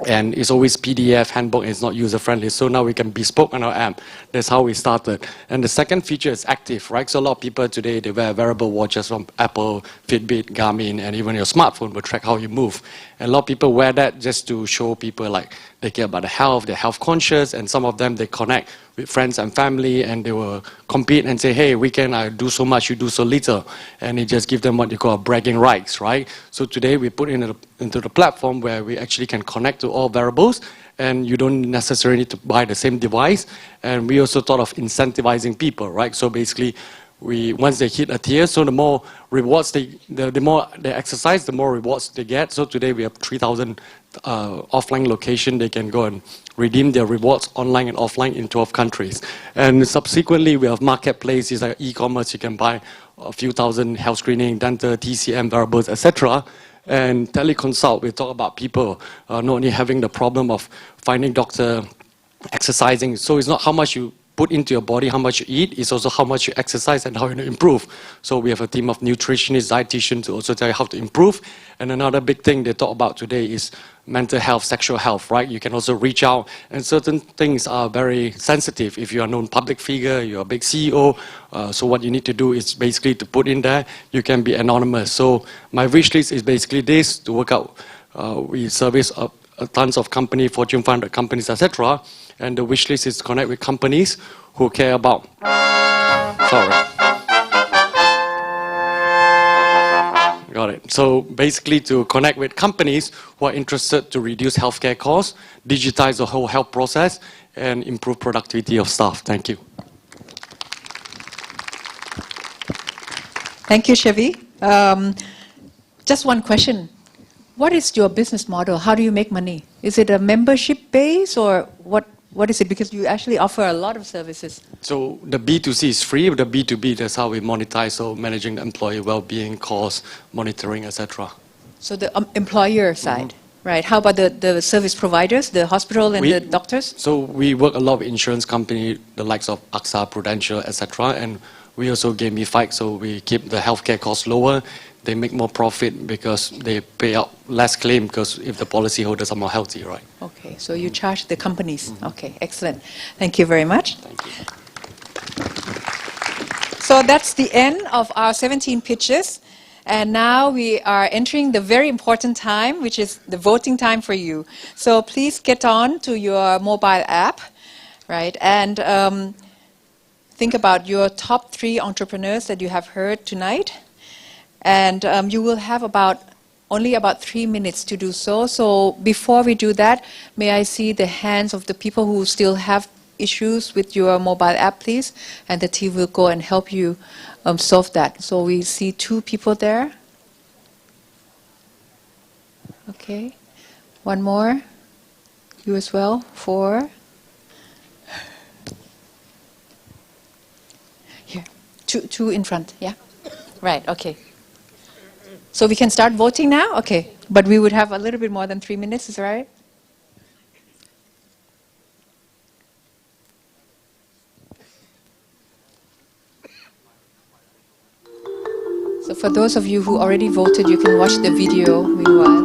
And it's always PDF, handbook, and it's not user-friendly. So now we can bespoke on our app. That's how we started. And the second feature is active, right? So a lot of people today, they wear wearable watches from Apple, Fitbit, Garmin, and even your smartphone will track how you move. And a lot of people wear that just to show people like they care about the health, they're health conscious, and some of them, they connect with friends and family, and they will compete and say, hey, weekend I do so much, you do so little. And it just give them what you call bragging rights, right? So today we put into the platform where we actually can connect to all variables, and you don't necessarily need to buy the same device. And we also thought of incentivizing people, right? So basically, once they hit a tier, so the more rewards the more they exercise, the more rewards they get. So today we have 3,000 offline location. They can go and redeem their rewards online and offline in 12 countries. And subsequently, we have marketplaces like e-commerce. You can buy a few thousand health screening, dental, TCM, wearables, etc. And teleconsult, we talk about people not only having the problem of finding doctor, exercising. So it's not how much you put into your body, how much you eat, it's also how much you exercise and how you improve. So we have a team of nutritionists, dietitians to also tell you how to improve. And another big thing they talk about today is mental health, sexual health, right? You can also reach out, and certain things are very sensitive. If you are a known public figure, you're a big CEO, so what you need to do is basically to put in there, you can be anonymous. So my wish list is basically this, to work out. We service tons of companies, Fortune 500 companies, etc. And the wish list is to connect with companies who care about, got it. So basically to connect with companies who are interested to reduce healthcare costs, digitize the whole health process, and improve productivity of staff. Thank you. Thank you, Chevy. Just one question. What is your business model? How do you make money? Is it a membership base or what is it? Because you actually offer a lot of services. So the B2C is free, the B2B, that's how we monetize, so managing the employee well-being, cost, monitoring, etc. So the employer side, right? How about the service providers, the hospital and the doctors? So we work a lot with insurance company, the likes of AXA, Prudential, etc. And we also gamify, so we keep the healthcare costs lower. They make more profit because they pay out less claim because if the policyholders are more healthy, right? Okay, so you charge the companies. Okay, excellent. Thank you very much. Thank you. So that's the end of our 17 pitches. And now we are entering the very important time, which is the voting time for you. So please get on to your mobile app, right? And think about your top 3 entrepreneurs that you have heard tonight. And you will have only about 3 minutes to do so. So before we do that, may I see the hands of the people who still have issues with your mobile app, please? And the team will go and help you solve that. So we see 2 people there. Okay. 1 more. You as well. 4. Here. 2 in front. Yeah. Right. Okay. So we can start voting now? Okay. But we would have a little bit more than 3 minutes, is that right? So for those of you who already voted, you can watch the video meanwhile.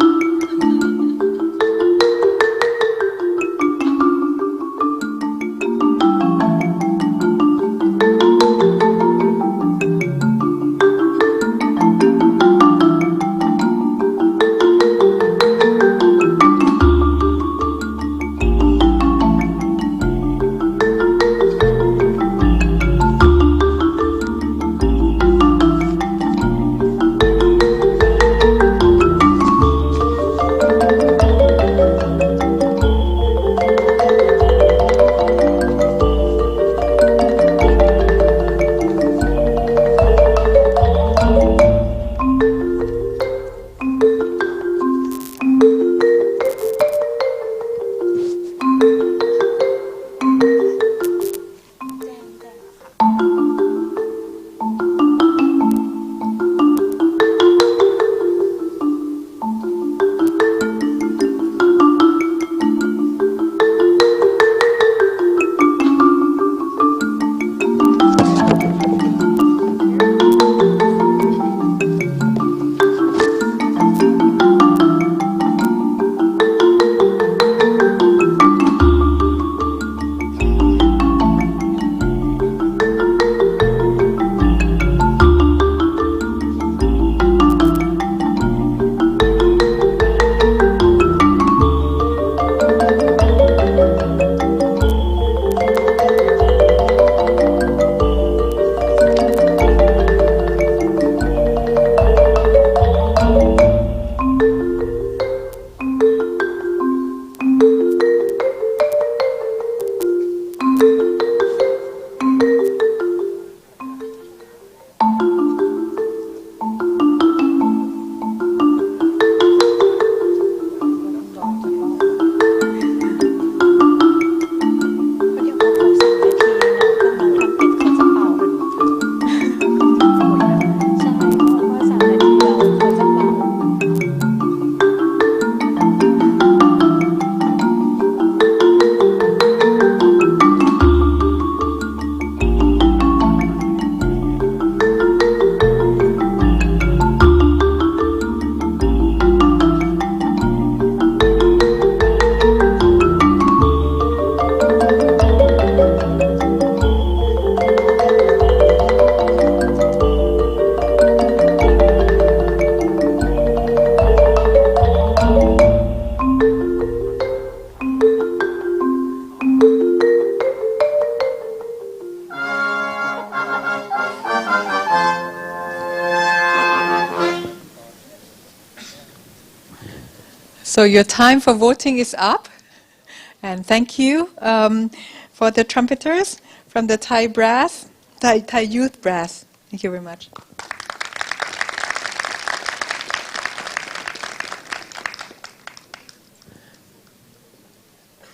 So your time for voting is up. And thank you for the trumpeters from the Thai brass, Thai youth brass. Thank you very much.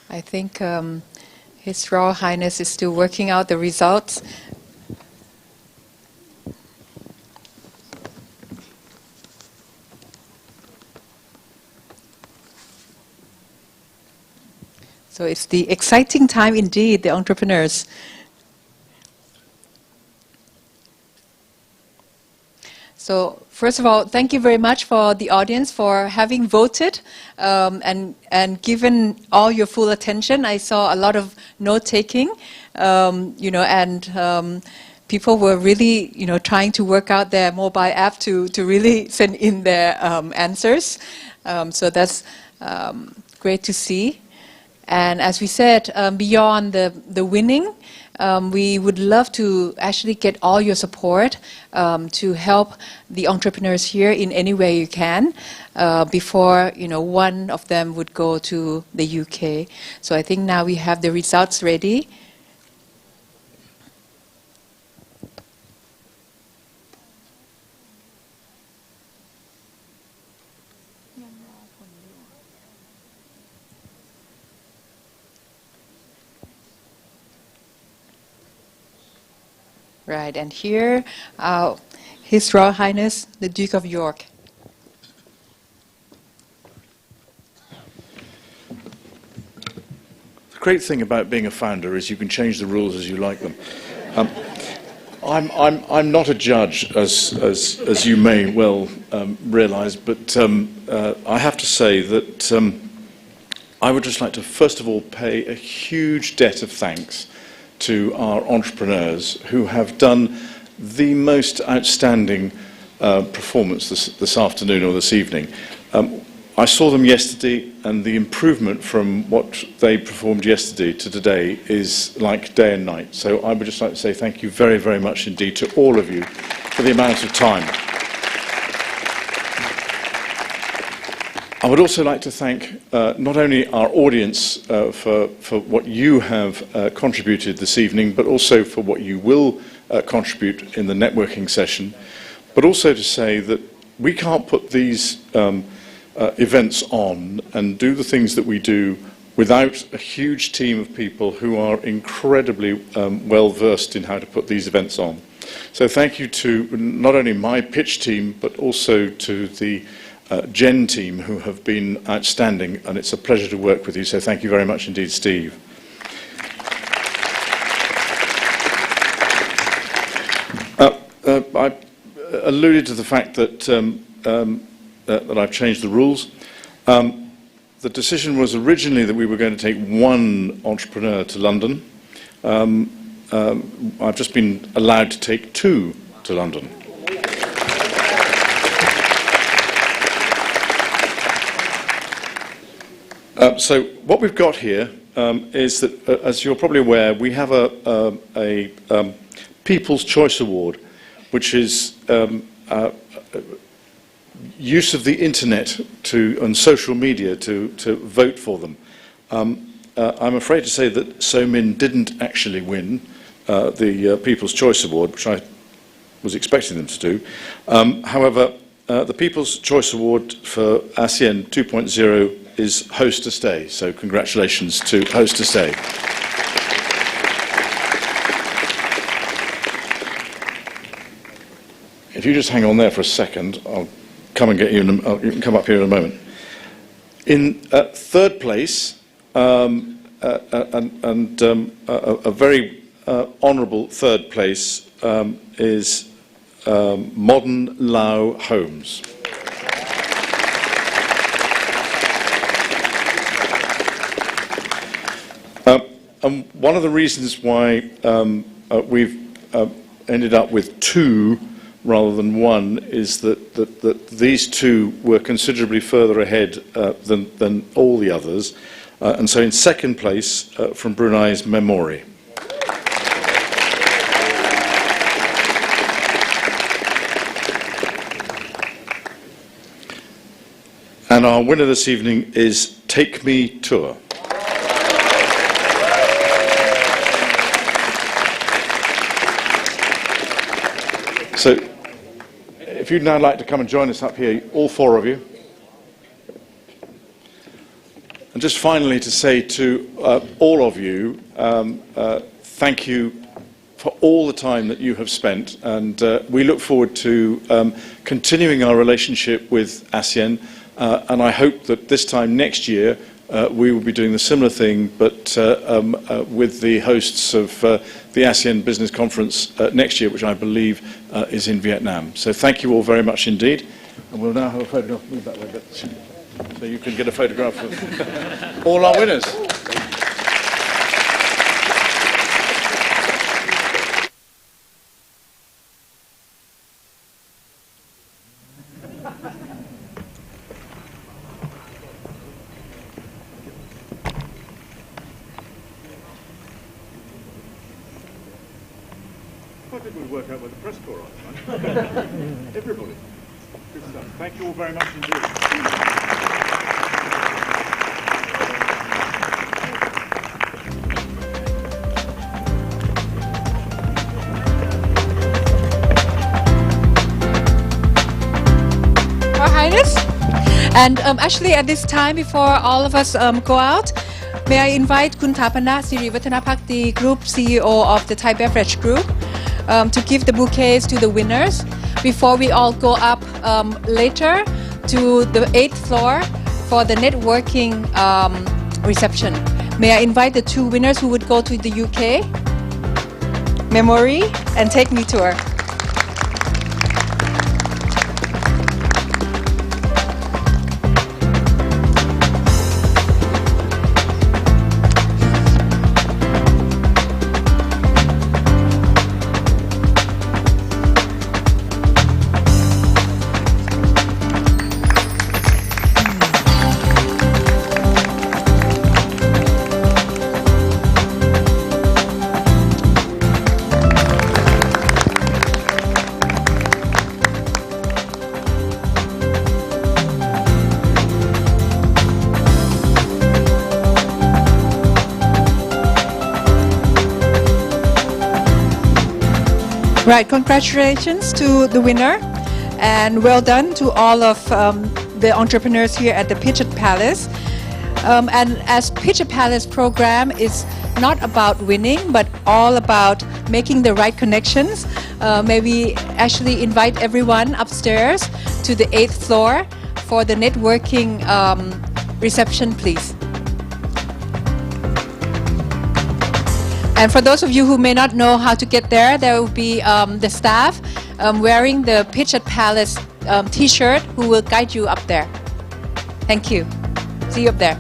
I think His Royal Highness is still working out the results. So it's the exciting time indeed, the entrepreneurs. So first of all, thank you very much for the audience for having voted and given all your full attention. I saw a lot of note-taking, and people were really, trying to work out their mobile app to really send in their answers. So that's great to see. And as we said, beyond the winning, we would love to actually get all your support to help the entrepreneurs here in any way you can before one of them would go to the UK. So I think now we have the results ready. Right, and here, His Royal Highness, the Duke of York. The great thing about being a founder is you can change the rules as you like them. I'm not a judge, as you may well realise, but I have to say that I would just like to first of all pay a huge debt of thanks to our entrepreneurs who have done the most outstanding performance this afternoon or this evening. I saw them yesterday, and the improvement from what they performed yesterday to today is like day and night. So I would just like to say thank you very, very much indeed to all of you for the amount of time. I would also like to thank not only our audience for what you have contributed this evening, but also for what you will contribute in the networking session, but also to say that we can't put these events on and do the things that we do without a huge team of people who are incredibly well versed in how to put these events on. So thank you to not only my pitch team, but also to the Gen team, who have been outstanding, and it's a pleasure to work with you, so thank you very much indeed, Steve. I alluded to the fact that, that I've changed the rules. The decision was originally that we were going to take one entrepreneur to London. I've just been allowed to take two to London. So what we've got here is that, as you're probably aware, we have a People's Choice Award, which is use of the internet and social media to vote for them. I'm afraid to say that So Min didn't actually win the People's Choice Award, which I was expecting them to do. However, the People's Choice Award for ASEAN 2.0 is Host to Stay, so congratulations to Host to Stay. If you just hang on there for a second, I'll come and get you. You can come up here in a moment. In third place, a very honourable third place is Modern Lao Homes. And one of the reasons why we've ended up with two rather than one is that these two were considerably further ahead than all the others. And so in second place, from Brunei's Memori. And our winner this evening is Take Me Tour. So, if you'd now like to come and join us up here, all four of you. And just finally to say to all of you, thank you for all the time that you have spent, and we look forward to continuing our relationship with ASEAN, and I hope that this time next year we will be doing the similar thing, but with the hosts of the ASEAN Business Conference next year, which I believe is in Vietnam. So thank you all very much indeed, and we'll now have a photograph. Move that way a bit, so you can get a photograph of all our winners. I think we'll work out where the press corps are, right? Everybody. Good stuff. Thank you all very much indeed. Your Highness. And actually at this time, before all of us go out, may I invite Kun Thapana Sirivattanapakdi, Group CEO of the Thai Beverage Group, to give the bouquets to the winners before we all go up later to the 8th floor for the networking reception. May I invite the two winners who would go to the UK, Memory and Take Me Tour. Right, congratulations to the winner, and well done to all of the entrepreneurs here at the Pitch Palace. And as Pitch Palace program is not about winning, but all about making the right connections, may we actually invite everyone upstairs to the 8th floor for the networking reception, please. And for those of you who may not know how to get there, there will be the staff wearing the Pitch Palace t-shirt who will guide you up there. Thank you. See you up there.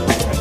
Thank you.